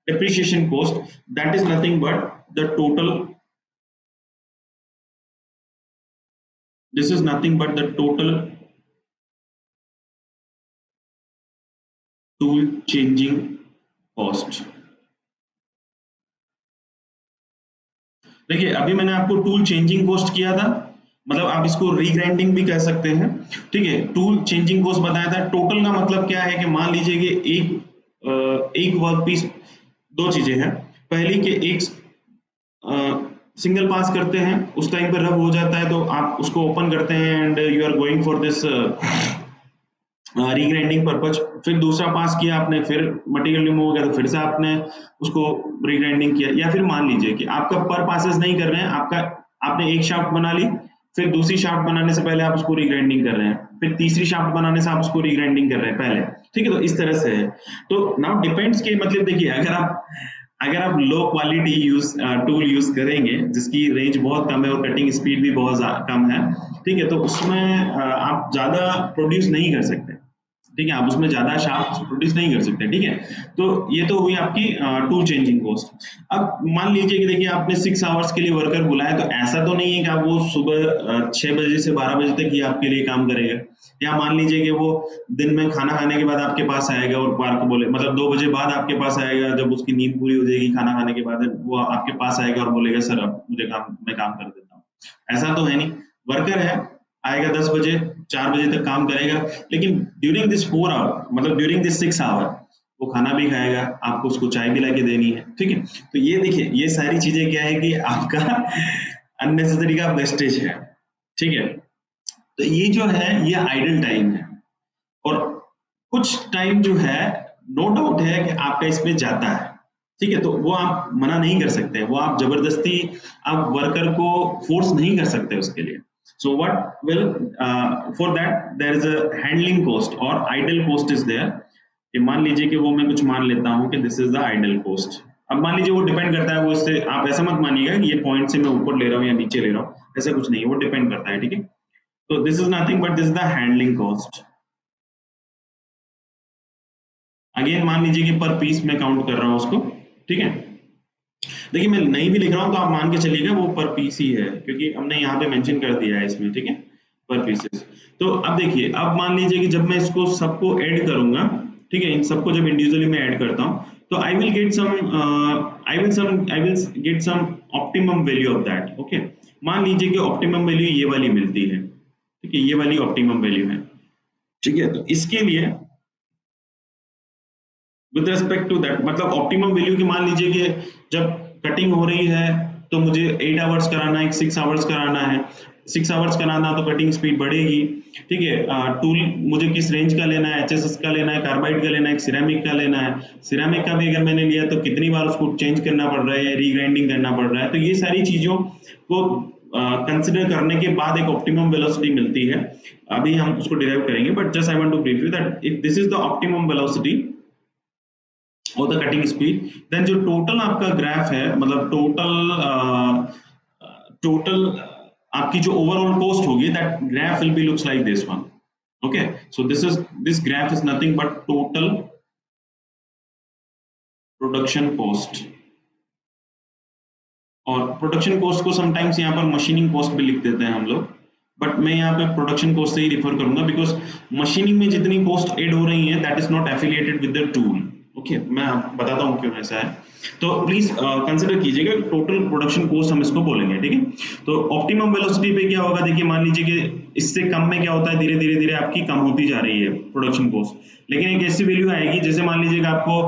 depreciation cost, that is nothing but the total, this is nothing but the total tool changing cost. देखिए अभी मैंने आपको टूल चेंजिंग कॉस्ट किया था, मतलब आप इसको रीग्राइंडिंग भी कह सकते हैं, ठीक है। टूल चेंजिंग कॉस्ट बताया था। टोटल का मतलब क्या है कि मान लीजिए कि एक वर्क पीस, दो चीजें हैं। पहली कि एक सिंगल पास करते हैं, उस टाइम पर रब हो जाता है तो आप उसको ओपन करते हैं and you are going for this regrinding purpose. फिर दूसरा पास किया आपने, फिर मटेरियल रिमूव हो गया तो फिर से आपने उसको रीग्राइंडिंग किया। या फिर मान लीजिए कि आपका पर पासेस नहीं कर रहे हैं, आपका आपने एक शाफ्ट बना ली, फिर दूसरी शाफ्ट बनाने से पहले आप उसको रीग्राइंडिंग कर रहे हैं, फिर तीसरी शाफ्ट बनाने से आप उसको रीग्राइंडिंग कर रहे हैं पहले, ठीक है। तो इस तरह से है। तो नाउ डिपेंड्स के मतलब देखिए, अगर आप लो क्वालिटी टूल यूज करेंगे जिसकी रेंज बहुत कम है और कटिंग स्पीड भी बहुत कम है, ठीक है, तो उसमें आप ज्यादा प्रोड्यूस नहीं कर सकते, ठीक है। आप उसमें ज्यादा शार्प प्रोड्यूस नहीं कर सकते, ठीक है। तो ये तो हुई आपकी टूल चेंजिंग कॉस्ट। अब मान लीजिए कि देखिए आपने 6 आवर्स के लिए वर्कर बुलाया, तो ऐसा तो नहीं है कि आप वो सुबह 6 बजे से 12 बजे तक ही आपके लिए काम करेगा। या मान लीजिए कि वो दिन में खाना खाने के बाद आपके पास आएगा और पार्क बोले, मतलब 2 बजे बाद आपके पास आएगा, जब उसकी नींद पूरी हो जाएगी खाना खाने के बाद, वो आपके पास आएगा और बोलेगा सर अब मुझे मैं काम कर देता हूँ। ऐसा तो है नहीं। वर्कर है, आएगा 10 बजे, 4 बजे तक काम करेगा, लेकिन ड्यूरिंग दिस 4 आवर, मतलब ड्यूरिंग दिस 6 आवर वो खाना भी खाएगा, आपको उसको चाय भी ला के देनी है, ठीक है। तो ये देखिए, ये सारी चीजें क्या है कि आपका अननेसेसरी का वेस्टेज है, ठीक है। तो ये जो है ये आइडल टाइम है। और कुछ टाइम जो है, नो डाउट है कि आपका इसमें जाता है, ठीक है। तो वो आप मना नहीं कर सकते, वो आप जबरदस्ती आप वर्कर को फोर्स नहीं कर सकते उसके लिए। So what will for that there is a handling cost और आइडल कॉस्ट इज देयर। कि मान लीजिए कि वो मैं कुछ मान लेता हूँ कि this is the idle cost. अब मान लीजिए वो डिपेंड करता है, वो इससे आप ऐसा मत मानिएगा कि ये पॉइंट से मैं ऊपर ले रहा हूँ या नीचे ले रहा हूँ, ऐसा कुछ नहीं है, वो डिपेंड करता है, ठीक है। तो this is nothing but this is the handling cost. Again मान लीजिए कि पर पीस मैं काउंट कर रहा हूँ उसको, ठीक है। देखिए मैं नहीं भी लिख रहा हूँ तो आप मान के चलिएगा वो पर पीस ही है, क्योंकि हमने यहाँ पे मेंशन कर दिया है इसमें, ठीक है, पर पीसेस। तो अब देखिए, अब मान लीजिए कि जब मैं इसको सबको ऐड करूंगा, ठीक है, इन सबको जब इंडिविजुअली मैं ऐड करता हूँ, तो I will get some optimum value of that, okay. मान लीजिए कि ऑप्टिमम वैल्यू ये वाली मिलती है, ठीक है, ये वाली ऑप्टिमम वैल्यू है, ठीक है। तो इसके लिए विद रिस्पेक्ट टू दैट, मतलब ऑप्टिमम वैल्यू की मान लीजिए कि जब कटिंग हो रही है तो मुझे 8 आवर्स कराना है, 6 आवर्स कराना है, 6 आवर्स कराना तो कटिंग स्पीड बढ़ेगी, ठीक है। टूल मुझे किस रेंज का लेना है, एचएसएस का लेना है, कार्बाइड का लेना है, सिरेमिक का लेना है। सिरेमिक का भी अगर मैंने लिया तो कितनी बार उसको चेंज करना पड़ रहा है, रीग्राइंडिंग करना पड़ रहा है। तो ये सारी चीजों को कंसिडर करने के बाद एक ऑप्टिमम वेलोसिटी मिलती है। अभी हम उसको डिराइव करेंगे, but just I want to brief you that if this is the optimum velocity और द कटिंग स्पीड, देन जो टोटल आपका ग्राफ है, मतलब टोटल आपकी जो ओवरऑल कॉस्ट होगी, that graph will be looks like this one, okay. So this graph is nothing but total production cost. और प्रोडक्शन कॉस्ट को समटाइम्स यहाँ पर मशीनिंग कॉस्ट भी लिख देते हैं हम लोग, बट मैं यहाँ पे प्रोडक्शन कॉस्ट से ही रिफर करूंगा, बिकॉज मशीनिंग में जितनी कॉस्ट ऐड हो रही है that is not affiliated with the tool, okay. मैं आपको बताता हूँ क्यों ऐसा है। तो प्लीज कंसिडर कीजिएगा, टोटल प्रोडक्शन कॉस्ट हम इसको बोलेंगे, ठीक है। तो ऑप्टिमम वेलोसिटी पे क्या होगा, देखिए मान लीजिए कि इससे कम में क्या होता है, धीरे धीरे धीरे आपकी कम होती जा रही है प्रोडक्शन कॉस्ट, लेकिन एक ऐसी वैल्यू आएगी, जैसे मान लीजिएगा आपको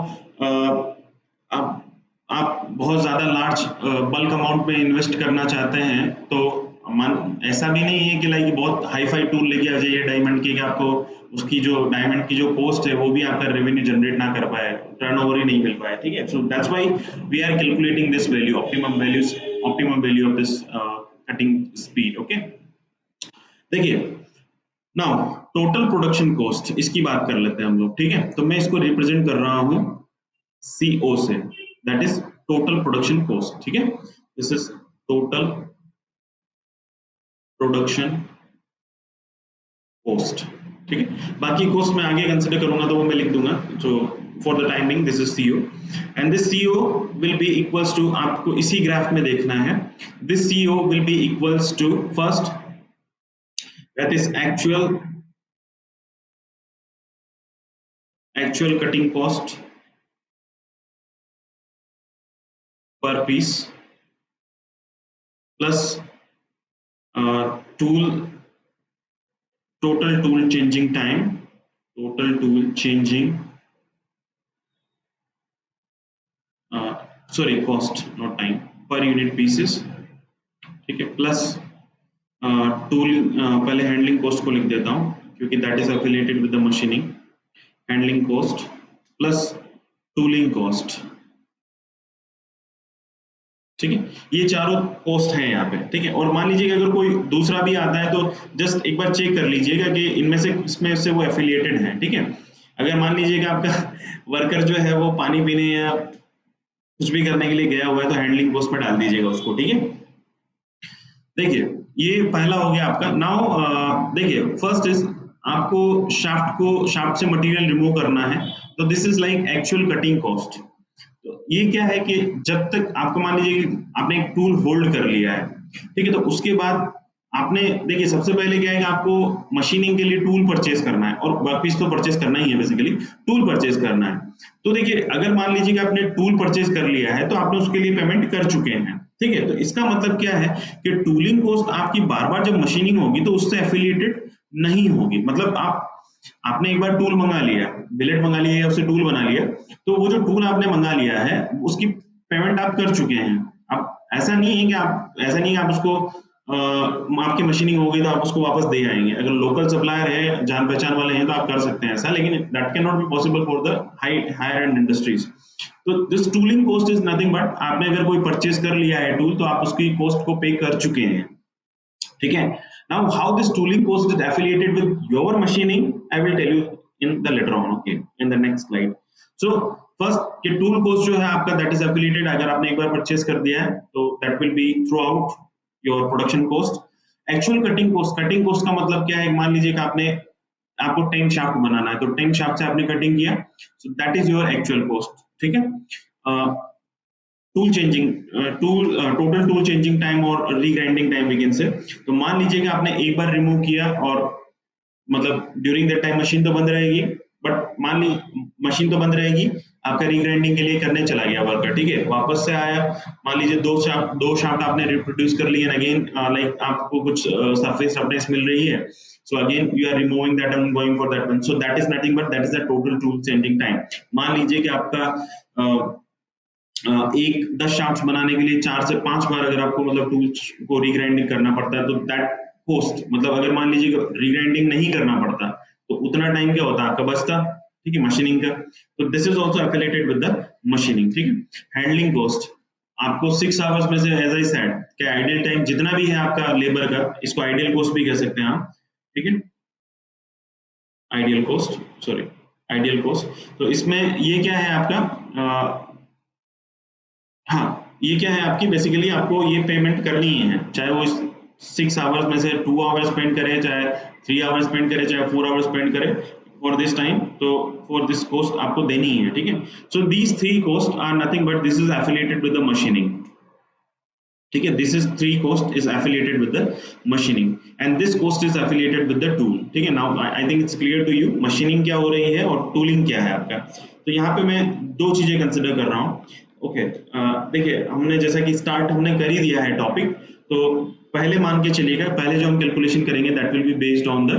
आप बहुत ज्यादा लार्ज बल्क अमाउंट में इन्वेस्ट करना चाहते हैं, तो मान ऐसा भी नहीं है कि लाइक बहुत हाई फाई टूल लेके आ जाइए डायमंड की, कि आपको उसकी जो डायमंड की जो कॉस्ट है वो भी आपका रेवेन्यू जनरेट ना कर पाए, टर्नओवर ही नहीं मिल पाए, ठीक है। So that's why we are calculating this value, optimum value of this cutting speed, okay. देखिए नाउ टोटल प्रोडक्शन कॉस्ट, इसकी बात कर लेते हैं हम लोग, ठीक है। तो मैं इसको रिप्रेजेंट कर रहा हूं CO से, that is total production cost, ठीक है। This is total production cost, ठीक है। बाकी कोस्ट मैं आगे कंसिडर करूंगा तो वो मैं लिख दूंगा। So for the time being this is CO and this CO will be equals to, आपको इसी ग्राफ में देखना है, this CO will be equals to first that is actual cutting cost per piece plus tool total tool changing time, total tool changing sorry cost not time per unit pieces, ठीक है, प्लस टूल पहले हैंडलिंग कॉस्ट को लिख देता हूँ क्योंकि that is affiliated with the machining, handling cost plus tooling cost, ठीक है। ये चारों कॉस्ट हैं यहाँ पे, ठीक है। और मान लीजिए कि अगर कोई दूसरा भी आता है तो जस्ट एक बार चेक कर लीजिएगा कि इनमें से इसमें से वो एफिलिएटेड है, ठीक है। अगर मान लीजिए कि आपका वर्कर जो है वो पानी पीने या कुछ भी करने के लिए गया हुआ है तो हैंडलिंग कॉस्ट में डाल दीजिएगा उसको, ठीक है। देखिए ये पहला हो गया आपका। नाउ देखिए फर्स्ट इज आपको शाफ्ट से मटेरियल रिमूव करना है, तो this is like actual cutting cost. तो ये क्या है कि जब तक आपको मान लीजिए कि आपने एक टूल होल्ड कर लिया है, ठीक है, तो उसके बाद आपने देखिए सबसे पहले क्या है कि आपको मशीनिंग के लिए टूल परचेज करना है और वर्कपीस तो परचेज करना ही है, बेसिकली टूल परचेज करना है। तो देखिए अगर मान लीजिए कि आपने टूल परचेज कर लिया है तो आपने उसके लिए पेमेंट कर चुके हैं, ठीक है। तो इसका मतलब क्या है कि टूलिंग कॉस्ट आपकी बार बार जब मशीनिंग होगी तो उससे एफिलिएटेड नहीं होगी। मतलब आपने एक बार टूल मंगा लिया, बिलेट मंगा लिया या उससे टूल बना लिया, तो वो जो टूल आपने मंगा लिया है उसकी पेमेंट आप कर चुके हैं। अब ऐसा नहीं है कि आप उसको आपकी मशीनिंग हो गई तो आप उसको वापस दे आएंगे। अगर लोकल सप्लायर है, जान पहचान वाले हैं, तो आप कर सकते हैं ऐसा, लेकिन that can not be possible for the higher end industries. तो this tooling cost is nothing but, आपने अगर कोई परचेज कर लिया है टूल तो आप उसकी कॉस्ट को पे कर चुके हैं, ठीक है। Now how this tooling cost is affiliated with your machining, I will tell you in the later on, okay, in the next slide. So first कि tool cost जो है आपका that is affiliated, अगर आपने एक बार परचेज कर दिया है तो that will be throughout your production cost. Actual cutting cost का मतलब क्या है, मान लीजिए कि आपको 10 शाफ्ट बनाना है तो 10 शाफ्ट से आपने कटिंग किया, so that is your actual cost, ठीक है। Tool changing total tool changing time और रीग्राइंडिंग टाइम वी कैन से। तो मान लीजिए कि आपने एक बार रिमूव किया और मतलब ड्यूरिंग दैट टाइम मशीन तो बंद रहेगी, बट मान ली मशीन तो बंद रहेगी, आपका रीग्राइंडिंग के लिए करने चला गया वर्कर, ठीक है, वापस से आया, मान लीजिए दो शाफ्ट आपने रिप्रोड्यूस कर लिए, अगेन लाइक आपको कुछ सरफेस रफनेस मिल रही है, so again you are removing that and going for that one, so that is nothing but that is the total tool changing time। मान लीजिए कि आपका एक 10 शाफ्ट बनाने के लिए 4 से 5 बार अगर आपको मतलब टूल्स को रीग्राइंडिंग करना पड़ता है तो दैट कॉस्ट, मतलब अगर मान लीजिए रीग्राइंडिंग नहीं करना पड़ता तो उतना टाइम क्या होता है आपका बचता, ठीक है, मशीनिंग का। तो this is also affiliated with the machining, ठीक है। हैंडलिंग कॉस्ट आपको 6 आवर्स में से एज आई सेड कि आइडियल टाइम जितना भी है आपका लेबर का, इसको आइडियल कॉस्ट भी कह सकते हैं आप, ठीक है, आइडियल कॉस्ट। तो इसमें ये क्या है आपका हाँ, ये क्या है आपकी, बेसिकली आपको ये पेमेंट करनी है, चाहे वो 6 आवर्स में से 2 आवर्स स्पेंड करे, चाहे 3 आवर्स स्पेंड करे, चाहे 4 आवर्स स्पेंड करे फॉर दिस टाइम, तो फॉर दिस कॉस्ट आपको देनी है, ठीक है। So these 3 cost are nothing but this is affiliated with the machining, ठीक है। This is 3 cost is affiliated with the machining and this cost is affiliated with the tool, ठीक है। Now I think it's clear to you machining क्या हो रही है और टूलिंग क्या है आपका। तो यहाँ पे मैं 2 चीजें कंसिडर कर रहा हूँ, ओके। देखिए हमने जैसा कि स्टार्ट हमने कर ही दिया है टॉपिक, तो पहले मान के चलिएगा, पहले जो हम कैलकुलेशन करेंगे that will be based on the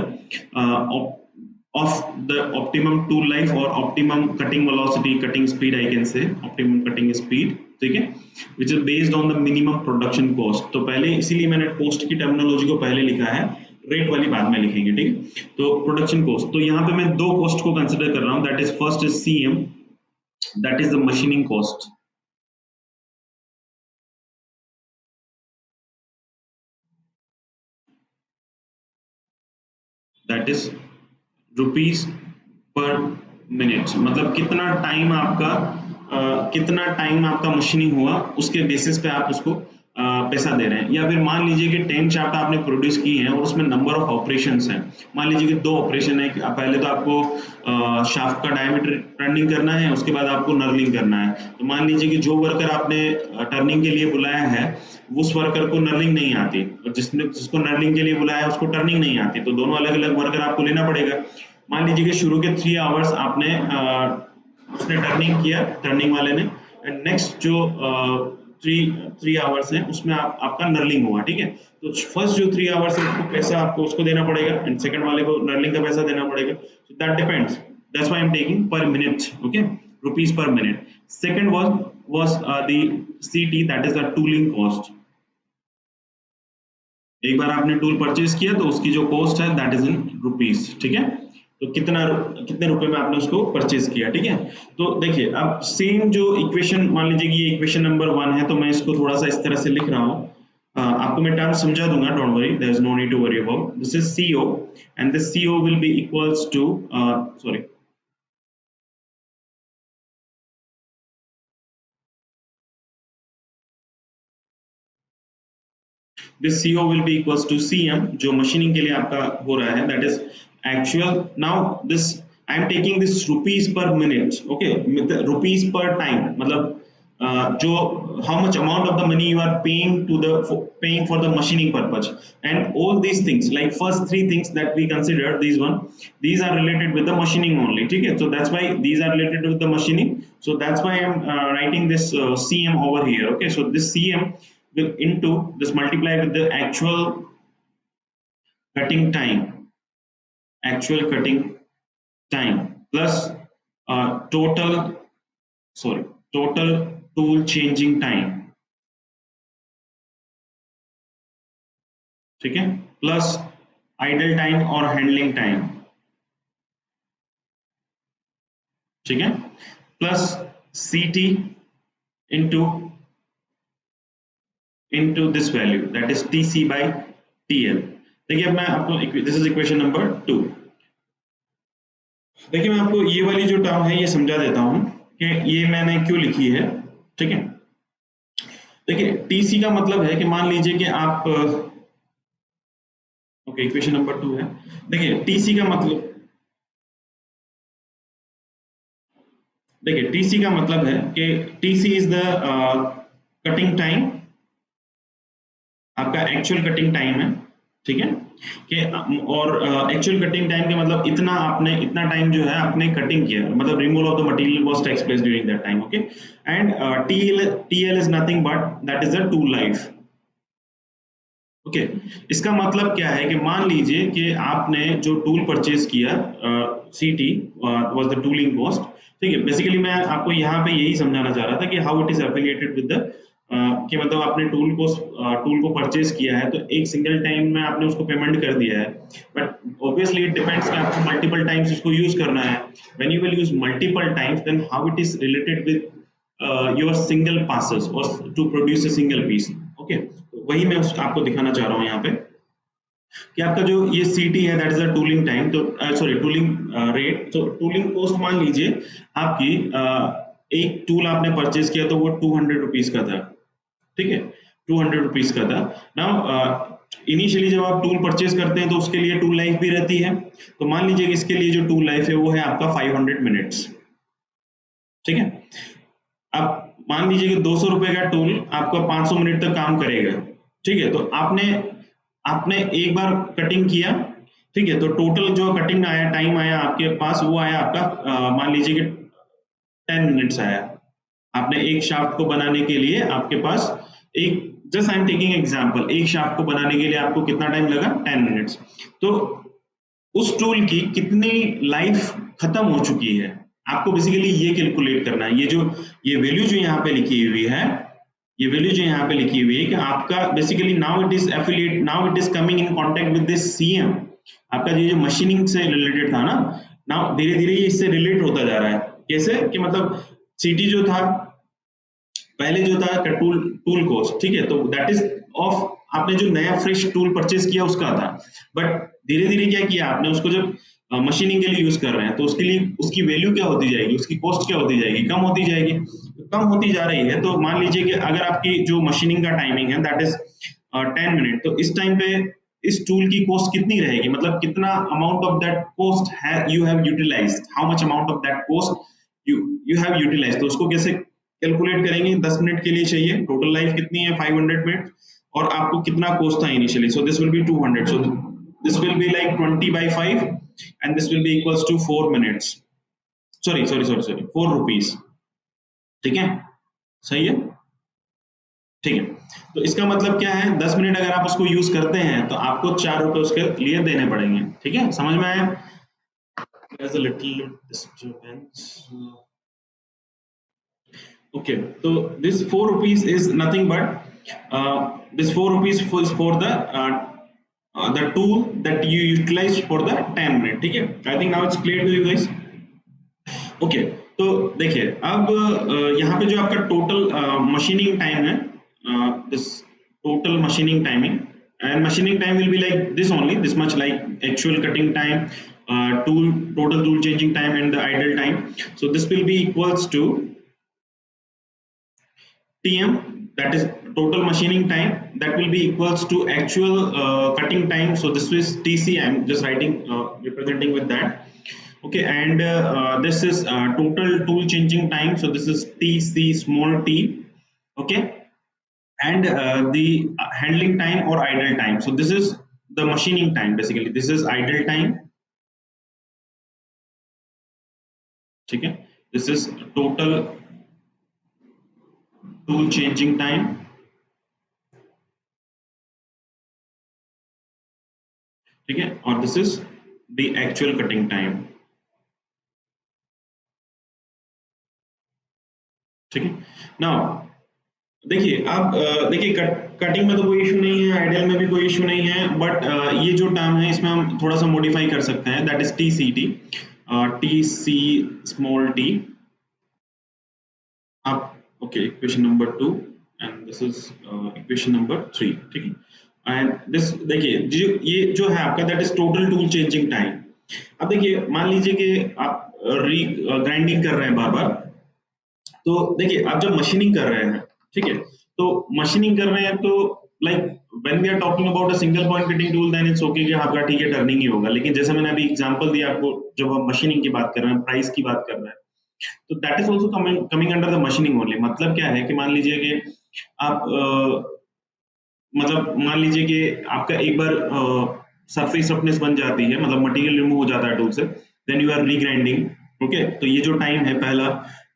of the optimum tool life और optimum cutting velocity, cutting speed, I can say optimum cutting speed, ठीक है, which is based on the minimum production cost. तो पहले इसीलिए मैंने कॉस्ट की टर्मिनोलॉजी को पहले लिखा है, रेट वाली बाद में लिखेंगे, ठीक है। तो प्रोडक्शन कॉस्ट, तो यहाँ पे मैं 2 कॉस्ट को कंसिडर कर रहा हूँ, that is first is CM, that is the machining cost, that is rupees per minute, मतलब कितना टाइम आपका मशीनिंग हुआ उसके बेसिस पे आप उसको पैसा दे रहे हैं। या फिर मान लीजिए कि 10 शाफ्ट आपने प्रोड्यूस की हैं और उसमें नंबर ऑफ ऑपरेशंस हैं। मान लीजिए कि 2 ऑपरेशन है, पहले तो आपको शाफ्ट का डायमीटर टर्निंग करना है, उसके बाद आपको नर्लिंग करना है। तो मान लीजिए कि जो वर्कर आपने टर्निंग के लिए बुलाया है उस वर्कर को नर्लिंग नहीं आती, और जिसको नर्लिंग के लिए बुलाया है उसको टर्निंग नहीं आती, तो दोनों अलग अलग वर्कर आपको लेना पड़ेगा। मान लीजिए कि शुरू के 3 आवर्स आपने उसने टर्निंग किया, टर्निंग वाले ने, एंड नेक्स्ट जो थ्री आवर्स है उसमें आपका नर्लिंग हुआ, ठीक है। तो फर्स्ट जो 3 आवर्स है उसको पैसा आपको उसको देना पड़ेगा, एंड सेकंड वाले को नर्लिंग का पैसा देना पड़ेगा। So that depends, that's why I am taking पर मिनट, ओके, रुपीस पर minute. Second was the CT, that is the tooling cost। एक बार आपने टूल परचेज किया तो उसकी जो कॉस्ट है दैट इज इन रुपीस, ठीक है। तो कितने रुपए में आपने उसको परचेज किया, ठीक है। तो देखिए अब सेम जो इक्वेशन, मान लीजिए कि ये इक्वेशन नंबर 1 है, तो मैं इसको थोड़ा सा इस तरह से लिख रहा हूँ। आपको मैं टर्म समझा दूंगा, don't worry, there is no need to worry about this. Is CO and this CO will be equals to sorry this CO will be equals to CM, जो मशीनिंग के लिए आपका हो रहा है, that is actual। now this I am taking this rupees per minute, okay, rupees per time, मतलब जो how much amount of the money you are paying to the paying for the machining purpose, and all these things like first 3 things that we considered, these are related with the machining only, ठीक है। so that's why these are related with the machining, so that's why I am writing this CM over here, okay। so this CM will into this multiply with the cutting time actual cutting time plus total tool changing time, ठीक है, प्लस आइडल टाइम और हैंडलिंग टाइम, ठीक है, plus CT into this value, that is TC by TL। देखिए अब मैं आपको, दिस इज इक्वेशन नंबर 2। देखिए मैं आपको ये वाली जो टर्म है ये समझा देता हूं कि ये मैंने क्यों लिखी है, ठीक है। देखिए TC का मतलब है कि मान लीजिए कि आप ओके, इक्वेशन नंबर 2 है। देखिए TC का मतलब, देखिए TC का मतलब है कि TC is the cutting time, आपका एक्चुअल कटिंग टाइम है, ठीक है कि, और एक्चुअल कटिंग टाइम के मतलब इतना टाइम जो है आपने कटिंग किया, मतलब removal of the material was takes place during that time, okay. And TL is nothing but that is the tool life, okay. इसका मतलब क्या है कि मान लीजिए कि आपने जो टूल परचेज किया, CT was the tooling cost, ठीक है। बेसिकली मैं आपको यहाँ पे यही समझाना चाह रहा था कि how it is affiliated with the कि मतलब आपने टूल को परचेज किया है तो एक सिंगल टाइम में आपने उसको पेमेंट कर दिया है, बट ऑब्वियसली इट डिपेंड्स कि आपको मल्टीपल टाइम्स उसको यूज करना है। When you will use multiple times then how it is related with your single passes और to produce a single piece, okay. तो वही मैं आपको दिखाना चाह रहा हूँ यहाँ पे कि आपका जो ये CT है that is a tooling time, तो सॉरी टूलिंग रेट। तो टूलिंग कॉस्ट मान लीजिए आपकी एक टूल आपने परचेज किया तो वो 200 रुपीज का था, ठीक है, 200 रुपीज का था। नाउ इनिशियली जब आप टूल परचेज करते हैं तो उसके लिए टूल लाइफ भी रहती है, तो मान लीजिए कि इसके लिए जो टूल लाइफ है वो है आपका 500 मिनट्स, ठीक है। अब मान लीजिए कि 200 रुपए का टूल आपका 500 मिनट तक काम करेगा, ठीक है। तो आपने एक बार कटिंग किया, ठीक है, तो टोटल जो कटिंग आया टाइम आया आपके पास वो आया आपका मान लीजिए कि 10 मिनट्स आया। आपने एक शाफ्ट को बनाने के लिए आपके पास एक, just I am taking example, एक शाफ्ट को बनाने के लिए आपको कितना टाइम लगा, 10 मिनट्स। तो उस टूल की कितनी लाइफ खत्म हो चुकी है आपको बेसिकली ये कैलकुलेट करना है। ये वैल्यू जो यहाँ पे लिखी हुई है, ये वैल्यू जो यहाँ पे लिखी हुई है कि आपका basically now it is affiliate, now it is coming in contact with this CM। आपका ये जो मशीनिंग से रिलेटेड था ना, नाउ धीरे धीरे ये इससे रिलेट होता जा रहा है। कैसे कि मतलब CT जो था पहले जो था टूल कॉस्ट, ठीक है, तो दैट इज ऑफ आपने जो नया फ्रेश टूल परचेज किया उसका था, बट धीरे धीरे क्या किया आपने उसको जब मशीनिंग के लिए यूज कर रहे हैं, तो उसके लिए उसकी वैल्यू क्या होती जाएगी, उसकी कॉस्ट क्या होती जाएगी, कम होती जाएगी। तो कम होती जा रही है, तो मान लीजिए कि अगर आपकी जो मशीनिंग का टाइमिंग है दैट इज 10 मिनट, तो इस टाइम पे इस टूल की कॉस्ट कितनी रहेगी, मतलब कितना अमाउंट ऑफ दैट कॉस्ट है you have utilized, how much amount of that cost you have utilized. तो उसको कैसे कैलकुलेट करेंगे, 10 मिनट के लिए चाहिए, टोटल लाइफ कितनी है 500 मिनट, और आपको कितना कॉस्ट था initially, so this will B 200, so this will be like 20 by 5 and this will be equals to 4 minutes, sorry 4 rupees, ठीक है, सही है, ठीक है। तो इसका मतलब क्या है, 10 मिनट अगर आप उसको यूज करते हैं तो आपको 4 रुपए उसके लिए देने पड़ेंगे, ठीक है, समझ में आया। There's a little disturbance. Okay, so this 4 rupees is nothing but this 4 rupees is for the tool that you utilize for the 10 minute, ठीक है। I think now it's clear to you guys. Okay, तो देखिए अब यहाँ पे जो आपका टोटल मशीनिंग टाइम है, this total machining timing, and machining time will be like this only, this much, like actual cutting time, total tool changing time and the idle time. So this will be equals to TM, that is total machining time, that will be equals to actual cutting time. So this is TC, I'm just writing representing with that. Okay, and this is total tool changing time, so this is TC small t. Okay, and the handling time or idle time, so this is the machining time, basically this is idle time, okay, this is total tool changing time, ठीक है, और this is the actual cutting time, ठीक है। नाउ देखिए अब देखिए कटिंग में तो कोई इशू नहीं है, आइडल में भी कोई इशू नहीं है, बट ये जो टर्म है इसमें हम थोड़ा सा मॉडिफाई कर सकते हैं, that is TCT, TC small t, आप okay, equation number 2 and this is equation number 3, ठीक है। एंड दिस देखिए ये जो है आपका that is total tool changing time. अब देखिए मान लीजिए कि आप ग्राइंडिंग कर रहे हैं बार बार, तो देखिए आप जब मशीनिंग कर रहे हैं, ठीक है, तो मशीनिंग कर रहे हैं तो like when we are talking about a single point cutting tool then it's okay कि आपका ठीक है टर्निंग ही होगा, लेकिन जैसे मैंने अभी एग्जांपल दिया आपको, जब हम मशीनिंग की बात कर रहे हैं, प्राइस की बात कर रहे हैं, तो that is also coming under the machining only. मतलब क्या है कि मान लीजिए कि आप मतलब मान लीजिए कि आपका एक बार सरफेस रफनेस बन जाती है, मतलब मटेरियल रिमूव हो जाता है टूल से, देन यू आर रीग्राइंडिंग, ओके, तो ये जो टाइम है पहला,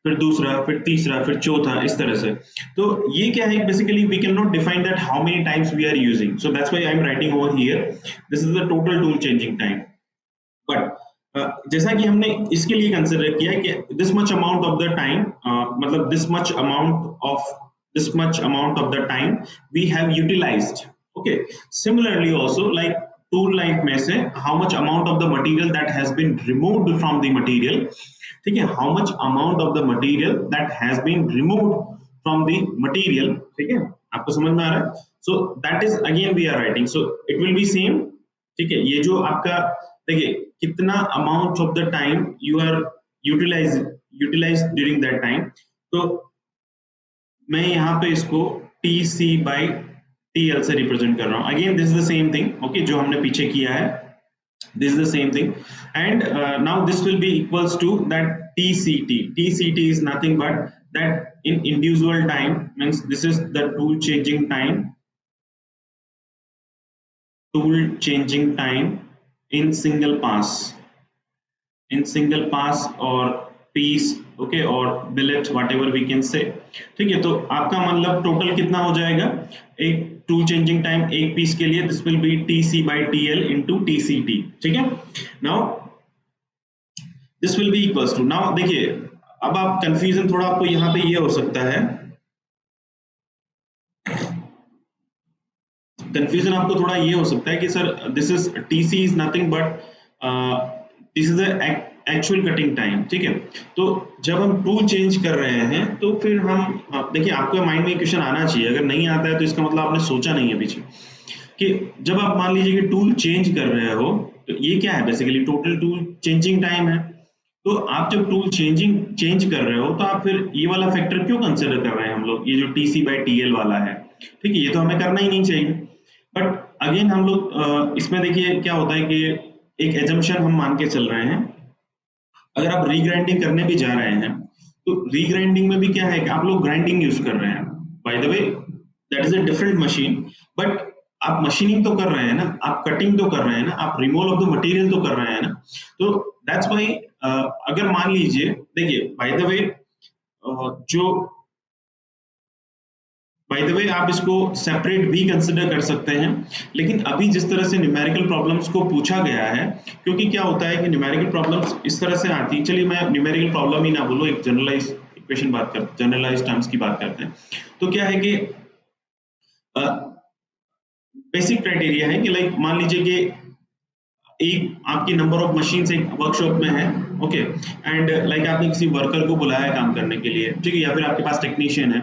फिर दूसरा, फिर तीसरा, फिर चौथा, इस तरह से। तो ये क्या है, basically we can not define that how many times we are using, so that's why I am writing over here this is the total tool changing time. But जैसा कि हमने इसके लिए कंसिडर किया कि this much amount of the time, मतलब this much amount of the time we have utilized, okay. Similarly also like tool life में से how much amount of the material that has been removed from the material, ठीक है, how much amount of the material that has been removed from the material, ठीक है, आपको समझ में आ रहा है। So that is again we are writing, so it will be same, ठीक है। ये जो आपका देखिए कितना amount of the time you are utilize during that time, तो मैं यहाँ पे इसको TC बाई TL से रिप्रेजेंट कर रहा हूँ। Again this is the same thing, okay, जो हमने पीछे किया है, this is the same thing, and now this will be equals to that TCT. TCT is nothing but that in individual time, means this is the tool changing time in single pass or piece, okay, or billet, whatever we can say, ठीक है। तो आपका मतलब टोटल कितना हो जाएगा, एक टूल चेंजिंग टाइम एक पीस के लिए, this will be TC by TL into TCT, ठीक है। Now this will be equals to, now देखिए अब आप कंफ्यूजन थोड़ा आपको यहाँ पे ये हो सकता है, कंफ्यूजन आपको थोड़ा ये हो सकता है कि sir this is TC is nothing but this is the actual cutting time, ठीक है। तो जब हम टूल चेंज कर रहे हैं तो फिर हम देखिए आपके माइंड में क्वेश्चन आना चाहिए, अगर नहीं आता है तो इसका मतलब आपने सोचा नहीं है पीछे। कि जब आप मान लीजिए कि टूल चेंज कर रहे हो, तो ये क्या है basically total tool changing time है। तो आप जब टूल चेंज कर रहे हो तो आप फिर ये वाला फैक्टर क्यों कंसिडर कर रहे हैं हम लोग, ये जो TC/TL वाला है, ठीक है, ये तो हमें करना ही नहीं चाहिए। बट अगेन हम लोग इसमें देखिए क्या होता है कि एक एजम्पशन हम मान के चल रहे हैं, अगर आप रीग्राइंडिंग करने भी जा रहे हैं तो रीग्राइंडिंग में भी क्या है कि आप लोग ग्राइंडिंग यूज कर रहे हैं, by the way that is a different machine, but आप मशीनिंग तो कर रहे हैं ना, आप कटिंग तो कर रहे हैं ना, आप रिमूवल ऑफ द मटेरियल तो कर रहे हैं ना। तो दैट्स व्हाई अगर मान लीजिए देखिए जो बाय द वे आप इसको सेपरेट भी कंसिडर कर सकते हैं, लेकिन अभी जिस तरह से न्यूमेरिकल प्रॉब्लम्स को पूछा गया है, क्योंकि क्या होता है कि न्यूमेरिकल प्रॉब्लम्स इस तरह से आती है, चलिए मैं न्यूमेरिकल प्रॉब्लम ही ना बोलूं, एक जनरलाइज इक्वेशन बात करते, जनरलाइज टर्म्स की बात करते हैं। तो क्या है कि बेसिक क्राइटेरिया है कि लाइक मान लीजिए कि एक आपकी नंबर ऑफ मशीन्स एक वर्कशॉप में है, ओके, एंड लाइक आपने किसी वर्कर को बुलाया काम करने के लिए, ठीक है, या फिर आपके पास टेक्नीशियन है,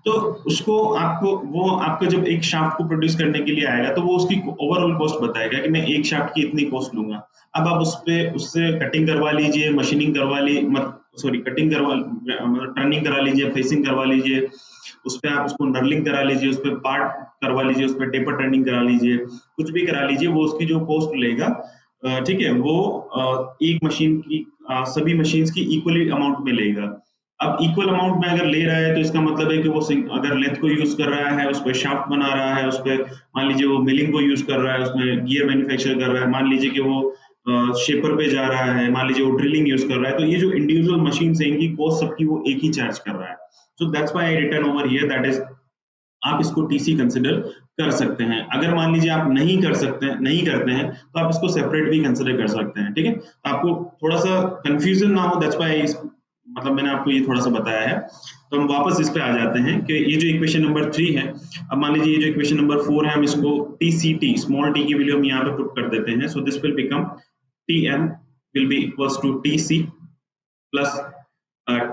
तो उसको आपको वो आपको जब एक शाफ्ट को प्रोड्यूस करने के लिए आएगा तो वो उसकी ओवरऑल कॉस्ट बताएगा कि मैं एक शाफ्ट की इतनी कॉस्ट लूंगा। अब आप उससे कटिंग करवा लीजिए, मशीनिंग करवा लीजिए, सॉरी कटिंग करवा मतलब टर्निंग करा लीजिए, फेसिंग करवा लीजिए, उस पर आप उसको नर्लिंग करा लीजिए, उस पर पार्ट करवा लीजिए, उस पर टेपर टर्निंग करा लीजिए, कुछ भी करा लीजिए, वो उसकी जो कॉस्ट लेगा, ठीक है, वो एक मशीन की सभी मशीन्स की इक्वली अमाउंट में लेगा। अब इक्वल अमाउंट में अगर ले रहा है तो इसका मतलब है कि वो अगर लेंथ को यूज कर रहा है, उस पर शाफ्ट बना रहा है, उस पर मान लीजिए वो मिलिंग को यूज कर रहा है, उसमें गियर मैन्युफैक्चर कर रहा है, मान लीजिए कि वो शेपर पे जा रहा है, मान लीजिए वो ड्रिलिंग यूज कर रहा है, तो ये जो इंडिविजुअल मशीन है इनकी कॉस्ट सबकी वो एक ही चार्ज कर रहा है। So that's why I written over here that is आप इसको TC कंसिडर कर सकते हैं। अगर मान लीजिए आप नहीं करते हैं तो आप इसको सेपरेट भी कंसिडर कर सकते हैं, ठीक है। तो आपको थोड़ा सा कंफ्यूजन ना हो, दैट्स व्हाई मतलब मैंने आपको ये थोड़ा सा बताया है। तो हम वापस इस पे आ जाते हैं कि ये जो इक्वेशन नंबर 3 है, अब मान लीजिए ये जो इक्वेशन नंबर 4 है, हम इसको TCT स्मॉल t की वैल्यू हम यहाँ पे पुट कर देते हैं। So this will become TM will be equals to TC plus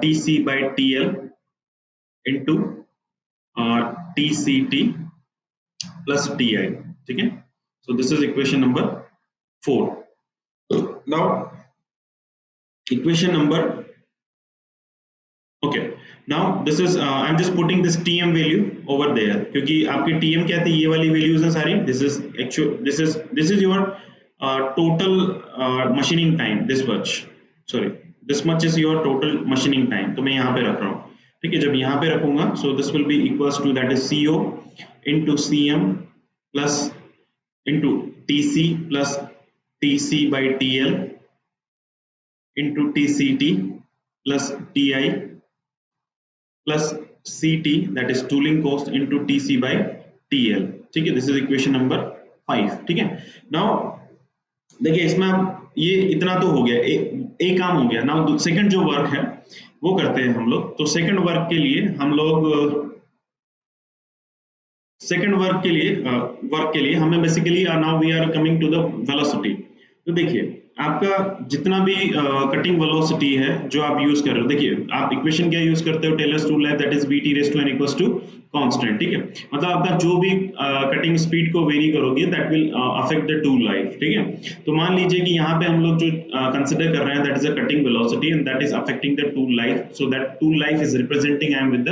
TC/TL into TCT plus TI, ठीक है। So this is equation number 4. Now equation number, okay, now this is I'm just putting this TM value over there, क्योंकि आपकी TM क्या थी, ये वाली values हैं सारी, this is your total machining time, this much is your total machining time, तो मैं यहाँ पे रख रहा हूँ, ठीक है। जब यहाँ पे रखूंगा so this will be equals to that is CO into CM plus into TC plus TC/TL into TCT plus TI plus CT, that is tooling cost, into TC/TL, ठीक है। दिस इज इक्वेशन नंबर 5, ठीक है। नाउ देखिए इसमें आप ये इतना तो हो गया, एक काम हो गया। नाउ सेकंड जो वर्क है वो करते हैं हम लोग। तो सेकंड वर्क के लिए हमें basically now we are coming to the velocity. तो देखिए आपका जितना भी कटिंग वेलोसिटी है जो आप यूज कर रहे हो, देखिए आप इक्वेशन क्या यूज करते हो, Taylor's tool life that is VT raise to n equals to constant, ठीक है। मतलब आपका जो भी कटिंग स्पीड को वेरी करोगे that will affect the tool life, ठीक है। तो मान लीजिए कि यहाँ पे हम लोग जो कंसिडर कर रहे हैं that is a cutting velocity and that is affecting the tool life, so that tool life is representing I am with the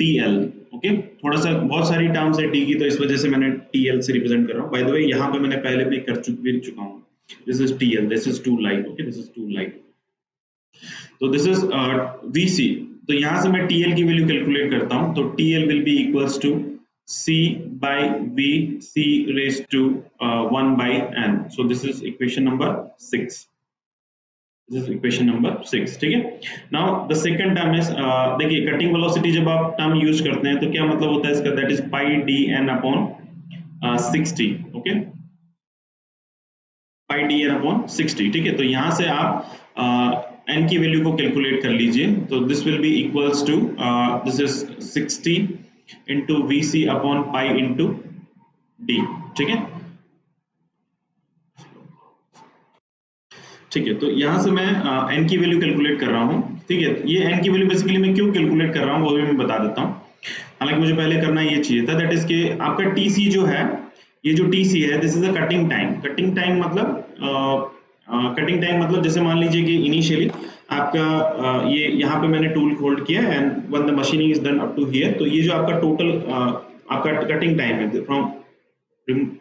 TL, okay. थोड़ा सा बहुत सारी टर्म्स है T की, तो इस वजह से मैंने TL से रिप्रेजेंट कर रहा हूँ। बाय द वे यहाँ पे मैंने पहले भी कर चुका हूँ। This is TL, this is tool life, okay, this is tool life. So this is VC. तो यहाँ से मैं TL की वैल्यू कैलकुलेट करता हूँ, तो TL will be equals to C/VC raised to 1/n. So this is equation number 6. This is equation number 6, ठीक है। Now the second term is देखिए कटिंग वेलोसिटी जब आप टर्म यूज करते हैं तो क्या मतलब होता है इसका, that is pi dn upon 60, okay, pi dn upon 60, ठीक है। तो यहाँ से आप n की वैल्यू को कैलकुलेट कर लीजिए, तो this will be equals to this is 60 into VC upon pi into d, ठीक है, ठीक है। तो यहाँ से मैं n की वैल्यू कैलकुलेट कर रहा हूँ, ठीक है। ये n की वैल्यू बेसिकली मैं क्यों कैलकुलेट कर रहा हूँ वो भी मैं बता देता हूँ, हालांकि मुझे पहले करना ये चाहिए था, दैट इज के आपका TC जो है ये जो TC है this is a cutting time. Cutting time मतलब जैसे मान लीजिए कि इनिशियली आपका ये यहाँ पे मैंने टूल होल्ड किया and when the machining is done up to here, तो ये जो आपका टोटल आपका कटिंग टाइम है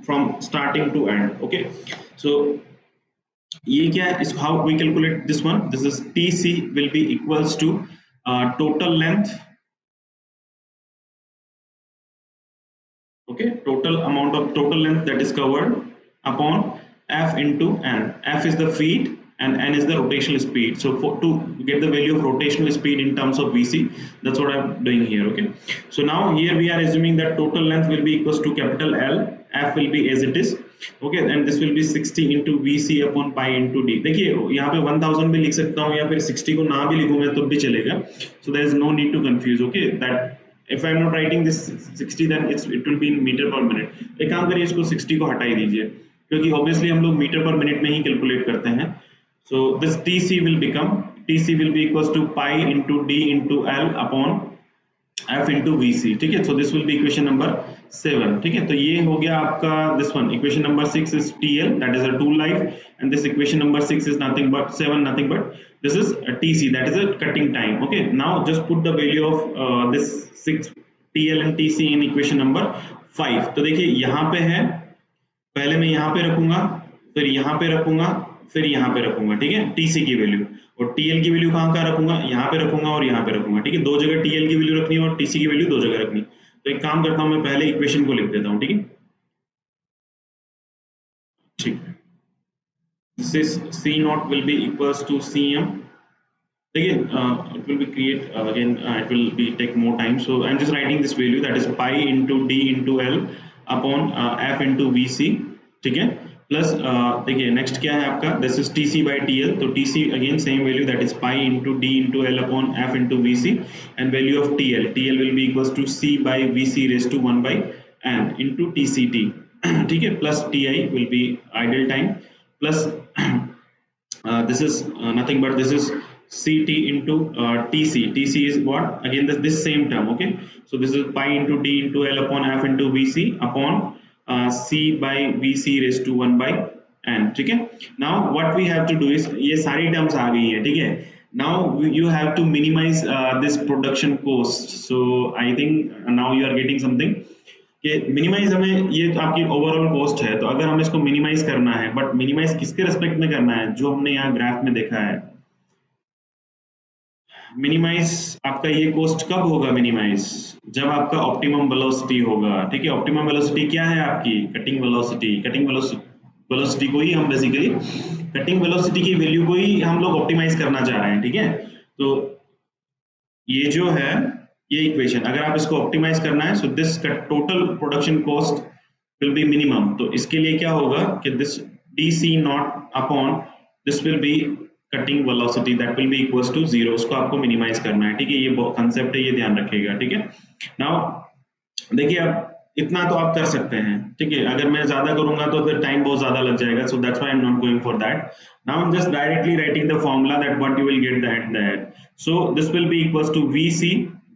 from starting to end. Okay, so ये क्या है, इस how we calculate this one, this is TC will be equals to total length, okay, total amount of total length that is covered upon F into N. F is the feet and N is the rotational speed. So to get the value of rotational speed in terms of VC, that's what I'm doing here. Okay, so now here we are assuming that total length will be equals to capital L, F will be as it is, okay, and this will be 60 into VC upon pi into D. देखिए यहाँ पे 1000 भी लिख सकता हूँ या फिर 60 को ना भी लिखूँ मैं तो भी चलेगा, so there is no need to confuse. Okay, that if I am not writing this 60 then it will be in meter per minute. एक काम करिए, इसको 60 को हटा ही दीजिए क्योंकि obviously हम लोग मीटर पर मिनट में ही कैलकुलेट करते हैं. So this TC will be equals to pi into D into L upon F into VC. ठीक है, so this will be equation number 7. ठीक है, तो ये हो गया आपका this one. Equation number 6 is TL, that is a tool life, and this equation number 6 is nothing but 7, nothing but this is a TC, that is a cutting time. Okay, now just put the value of this 6 TL and TC in equation number 5. तो देखिए यहाँ पे है, पहले मैं यहाँ पे रखूंगा, फिर यहाँ पे रखूंगा, फिर यहाँ पे रखूंगा. ठीक है, TC की वैल्यू, और TL की वैल्यू कहाँ रखूंगा, यहाँ पे रखूंगा और यहाँ पे रखूंगा. ठीक है, दो जगह TL की वैल्यू रखनी है और TC की वैल्यू दो जगह रखनी. तो एक काम करता हूँ, मैं पहले इक्वेशन को लिख देता हूँ. ठीक है, ठीक है, this is C0 will be equals to CM. Again, it will be create again. It will be take more time. So I'm just writing this value, that is pi into D into L upon F into VC. ठीक है, प्लस देखिए नेक्स्ट क्या है आपका, this is TC by TL. तो TC again same value, that is pi into D into L upon F into VC, and value of TL will be equals to C by VC raised to 1 by N into TCT. ठीक है, plus TI will be idle time, plus this is nothing but this is CT into TC. TC is what, again this same term. Okay, so this is pi into D into L upon F into VC upon C by VC raised to 1 by N. ठीक है, now what we have to do is, ये सारी terms आ गई है. ठीक है, now you have to minimize this production cost. So I think now you are getting something कि मिनिमाइज हमें, ये आपकी ओवरऑल कॉस्ट है, तो अगर हमें इसको मिनिमाइज करना है, बट मिनिमाइज किसके रेस्पेक्ट में करना है, जो हमने यहाँ ग्राफ में देखा है. मिनिमाइज आपका ये कॉस्ट कब होगा, मिनिमाइज जब आपका ऑप्टिमम वेलोसिटी होगा. ठीक है, ऑप्टिमम वेलोसिटी क्या है आपकी, कटिंग वेलोसिटी. कटिंग वेलोसिटी को ही हम बेसिकली, कटिंग वेलोसिटी की वैल्यू को ही हम लोग ऑप्टिमाइज करना चाह रहे हैं. ठीक है, तो ये जो है ये इक्वेशन, अगर आप इसको ऑप्टिमाइज करना है, so this total production cost will be minimum. तो इसके लिए क्या होगा कि this DC0 upon this will be cutting velocity, that will be equals to 0. उसको आपको मिनिमाइज करना है. ठीक है, ये कंसेप्ट है, ये ध्यान रखिएगा. ठीक है, नाउ देखिए अब इतना तो आप कर सकते हैं. ठीक है, अगर मैं ज्यादा करूंगा तो फिर टाइम बहुत ज्यादा लग जाएगा. So that's why I am not going for that. Now I am just directly writing the formula that what you will get that. So this will be equals to VC,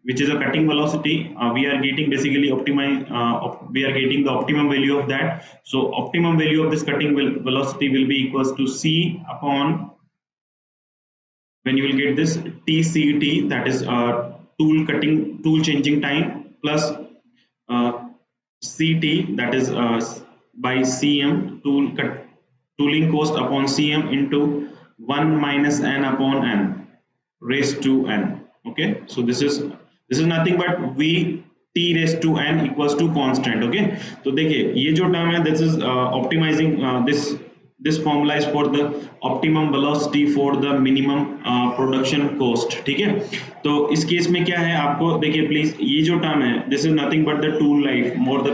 which is a cutting velocity. We are getting basically we are getting the optimum value of that. So optimum value of this cutting velocity will be equals to C upon, when you will get this TCT, that is tool changing time, plus CT, that is by CM, tooling cost upon CM into 1 minus N upon N raised to N. Okay, so this is nothing but V T raised to N equals to constant. Okay, तो देखिए ये जो टर्म है, this is optimizing this formula is for the optimum velocity for the minimum production cost. ठीक है, तो इस केस में क्या है, आपको देखिए प्लीज, ये जो टर्म है, this is nothing but the tool life, more the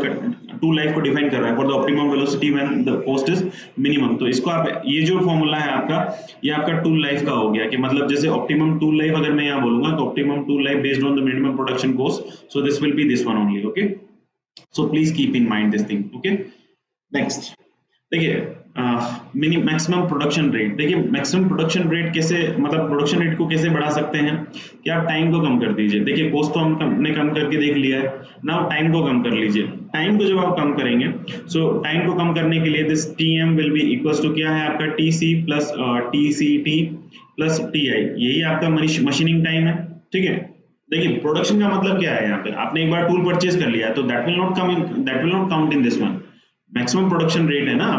tool life को डिफाइन कर रहा है, for the optimum velocity when the cost is minimum. तो इसको आप, ये जो फॉर्मूला है आपका, ये आपका टूल लाइफ का हो गया, कि मतलब जैसे ऑप्टिमम टूल लाइफ अगर मैं यहाँ बोलूंगा, तो optimum tool life based on the minimum production cost, so this will B this one only. Okay, so please keep in mind this thing. Okay, next देखिए मैक्सिमम प्रोडक्शन रेट। देखिए मैक्सिमम प्रोडक्शन रेट कैसे, मतलब प्रोडक्शन रेट को कैसे बढ़ा सकते हैं कि आप टाइम को कम कर दीजिए। देखिए कॉस्ट तो हमने कम करके देख लिया है, नाउ टाइम को कम कर लीजिए। टाइम को जब आप कम करेंगे, सो टाइम को कम करने के लिए this TM will be equals to क्या है आपका TC plus TCT plus TI, यही आपका मशीनिंग टाइम है। ठीक है, देखिए प्रोडक्शन का मतलब क्या है, यहाँ पे आपने एक बार टूल परचेज कर लिया तो that will not count in this one. Maximum production rate है ना,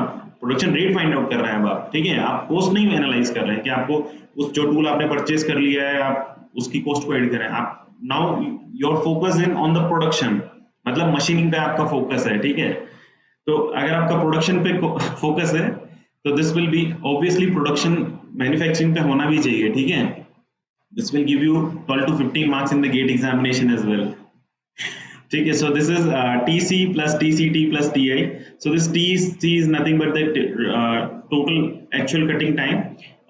प्रोडक्शन रेट फाइंड आउट कर रहे हैं अब आप। ठीक है, आप कॉस्ट नहीं एनालाइज कर रहे हैं कि आपको उस जो टूल आपने परचेज कर लिया है आप उसकी कॉस्ट को ऐड करें। आप now your focus in on the production, मतलब मशीनिंग पे आपका फोकस है। ठीक है, तो अगर आपका प्रोडक्शन पे फोकस है तो this will be obviously production manufacturing पे होना भी चाहिए। ठीक है, this will give you 12 to 15 marks in the GATE examination as well. ठीक है, so this is TC plus TCT plus TI. So this TC is nothing but the total actual cutting time,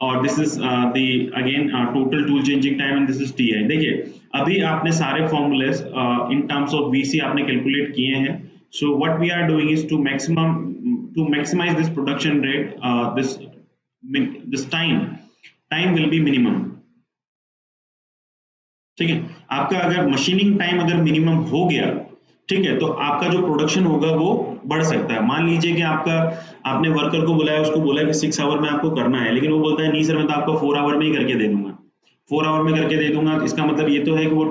और this is the again total tool changing time, and this is TI. देखिए अभी आपने सारे formulas in terms of VC आपने calculate किए हैं. So what we are doing is to maximize this production rate. This time will be minimum. ठीक है, आपका अगर मशीनिंग टाइम अगर मिनिमम हो गया, ठीक है, तो आपका जो प्रोडक्शन होगा वो बढ़ सकता है। मान लीजिए कि आपने वर्कर को बुलाया, उसको बोला कि 6 आवर में आपको करना है, लेकिन वो बोलता है नहीं सर मैं तो आपको 4 आवर में ही करके दे दूंगा, 4 आवर में करके दे दूंगा। इसका मतलब ये तो है कि वो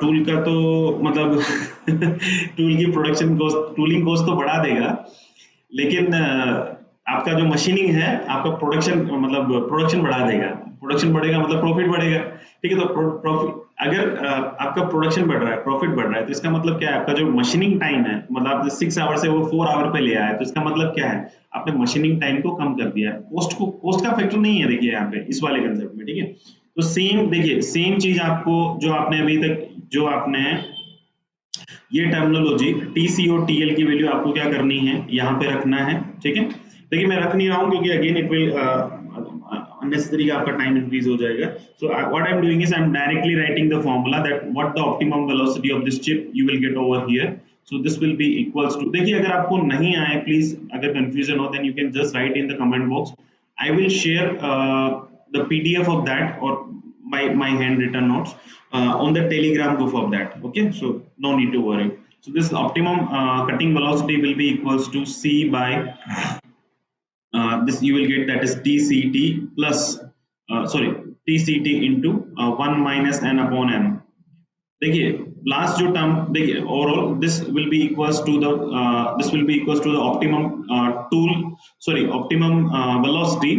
टूल का तो मतलब टूल की प्रोडक्शन कॉस्ट, टूलिंग कॉस्ट तो बढ़ा देगा, लेकिन आपका जो मशीनिंग है आपका प्रोडक्शन बढ़ा देगा। प्रोडक्शन बढ़ेगा मतलब प्रॉफिट बढ़ेगा। ठीक है, तो प्रॉफिट अगर आपका प्रोडक्शन बढ़ रहा है, प्रॉफिट बढ़ रहा है, तो इसका मतलब क्या है, आपका जो मशीनिंग टाइम है, मतलब आपने 6 आवर से वो 4 आवर पे ले आया है, तो इसका मतलब क्या है, आपने मशीनिंग टाइम को कम कर दिया है। कॉस्ट का फैक्टर नहीं है देखिए यहाँ पे इस वाले कंसेप्ट में। ठीक है, तो सेम चीज आपको जो आपने अभी तक जो आपने ये टर्मिनोलॉजी TC और TL की वैल्यू आपको क्या करनी है, यहाँ पे रखना है। ठीक है, देखिए मैं रख नहीं रहा हूँ क्योंकि अगेन इट विल unnecessary आपका टाइम इंक्रीज हो जाएगा। So what I'm doing is I'm directly writing the formula that what the optimum velocity of this chip you will get over here. So this will be equals to, देखिए अगर आपको नहीं आए प्लीज, अगर confusion हो then you can just write in the comment box. I will share the PDF of that or my handwritten notes on the Telegram group of that. Okay, so no need to worry. So this optimum cutting velocity will be equals to C by this you will get, that is TCT plus TCT into 1 minus n upon m. देखिए लास्ट जो टर्म, देखिए overall this will be equals to the optimum velocity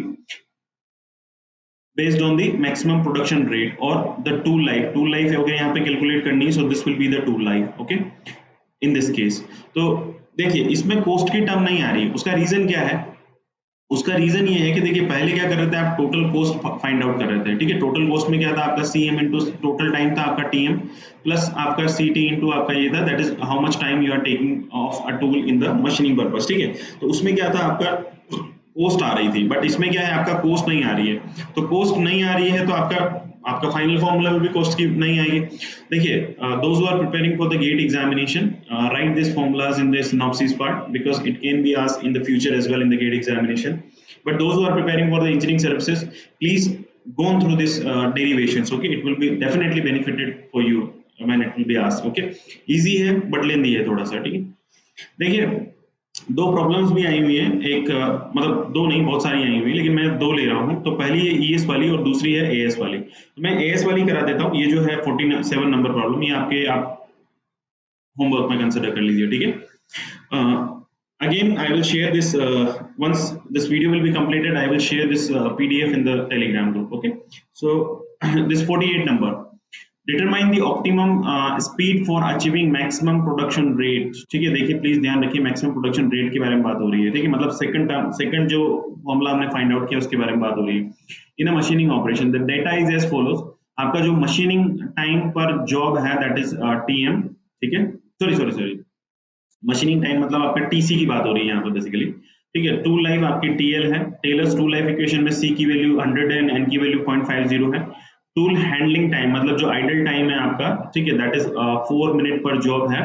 based on the maximum production rate or the tool life अगर यहाँ पे कैलकुलेट करनी है, so this will be the tool life. okay, in this case तो देखिए इसमें कॉस्ट की टर्म नहीं आ रही। उसका रीजन क्या है, उसका रीजन ये है कि देखिए पहले क्या कर रहे थे आप, टोटल कॉस्ट फाइंड आउट कर रहे थे। ठीक है, टोटल कॉस्ट में क्या था आपका CM इंटू टोटल टाइम था आपका TM प्लस आपका CT इंटू आपका ये था, that is how much time you are taking of a tool in the machining purpose. ठीक है, तो उसमें क्या था आपका कॉस्ट आ रही थी, बट इसमें क्या है आपका कॉस्ट नहीं आ रही है। तो कॉस्ट नहीं आ रही है तो आपका फाइनल फॉर्मूला में भी कॉस्ट की नहीं आएगी। देखिए those who are preparing for the GATE examination, write these formulas in the synopsis part because it can be asked in the future as well in the GATE examination. But those who are preparing for the engineering services, please go on through this derivations. Okay, it will be definitely benefited for you when it will be asked. Okay, easy है but lengthy है थोड़ा सा। ठीक है, देखिए दो प्रॉब्लम्स भी आई हुई है, एक मतलब दो नहीं बहुत सारी आई हुई है, लेकिन मैं दो ले रहा हूँ। तो पहली है ES वाली और दूसरी है AS वाली। तो मैं AS वाली करा देता हूँ। ये जो है 47 नंबर प्रॉब्लम, ये आप होमवर्क में कंसिडर कर लीजिए। ठीक है, again I will share this once this video will be completed, I will share this PDF in the Telegram group. Okay, so this 48 number, determine the optimum speed for achieving maximum production rate. ठीक है, देखिए प्लीज ध्यान रखिए maximum production rate के बारे में बात हो रही है। ठीक है, मतलब सेकंड जो फॉर्मूला हमने फाइंड आउट किया उसके बारे में बात हो रही है। In a machining operation the data is as follows, आपका जो मशीनिंग टाइम पर जॉब है दैट इज TM। ठीक है, सॉरी मशीनिंग टाइम मतलब आपका TC की बात हो रही है यहाँ पर बेसिकली। ठीक है, टूल लाइफ आपकी TL है। टेलर्स टूल लाइफ इक्वेशन में C की वैल्यू 100 है, N की वैल्यू 0.50 है। टूल हैंडलिंग टाइम मतलब जो आइडल टाइम है आपका, ठीक है, दैट इज 4 मिनट पर जॉब है।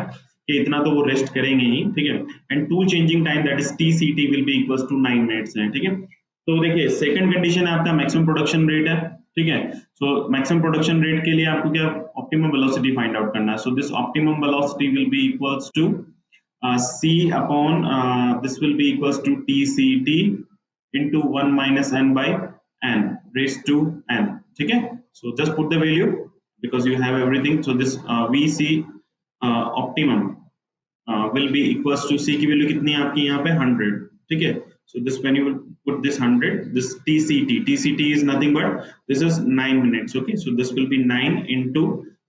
कि इतना तो वो रेस्ट करेंगे ही, ठीक है। And tool changing time that is TCT will be equals to 9 minutes है, ठीक है। तो देखिए सेकंड कंडीशन है आपका मैक्सिमम प्रोडक्शन रेट है, ठीक है। सो मैक्सिमम प्रोडक्शन रेट के लिए आपको क्या ऑप्टिमम वेलोसिटी फाइंड आउट करना है। So this optimum velocity will be equals to C upon this will be equals to TCT into 1 minus n by n raised to n, ठीक है। So just put the value because you have everything. So this VC optimum will be equals to C की वैल्यू कितनी है आपकी यहाँ पे 100, ठीक है। So this when you will put this 100, this TCT is nothing but this is 9 minutes, okay. So this will be 9 into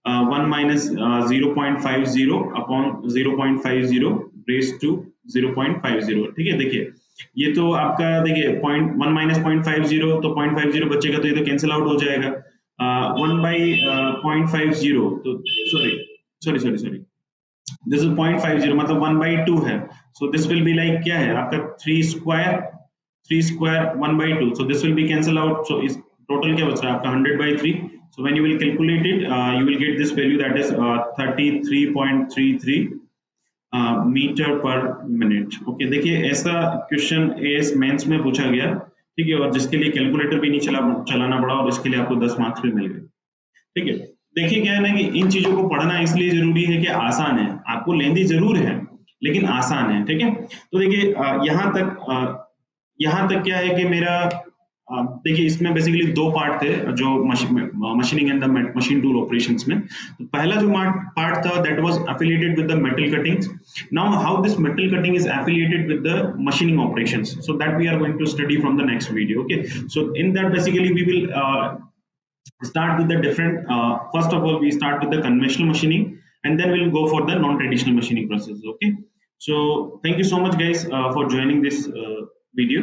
1 minus 0.50 upon 0.50 raised to 0.50, ठीक है। देखिए ये तो आपका देखिए पॉइंट 1 माइनस 0.50 तो 0.50 बचेगा, तो ये तो कैंसिल आउट हो जाएगा। 1 बाई 0.50 तो सॉरी दिस इज 0.50 मतलब 1 by 2 है। So this will be like क्या है आपका 3 square 1 by 2, so this will be cancel out. So इस टोटल क्या बच रहा है आपका 100 by 3। So when you will calculate it you will get this value that is 33.33 metre per minute, okay. देखिए ऐसा क्वेश्चन एएस मेंस में पूछा गया, ठीक है, और जिसके लिए कैलकुलेटर भी नहीं चलाना पड़ा और इसके लिए आपको 10 मार्क्स भी मिल गए, ठीक है। देखिए क्या है ना कि इन चीजों को पढ़ना इसलिए जरूरी है कि आसान है, आपको लेंदी जरूर है लेकिन आसान है, ठीक है। तो देखिए यहाँ तक क्या है कि मेरा देखिए इसमें बेसिकली दो पार्ट थे जो machining and the machine tool operations में। तो पहला जो पार्ट था that was affiliated with the metal cuttings. Now how this metal cutting is affiliated with the machining operations, so that we are going to study from the next video, okay। So in that basically we will start with the different first of all we start with the conventional machining and then we'll go for the non-traditional machining process, okay। So thank you so much guys for joining this video.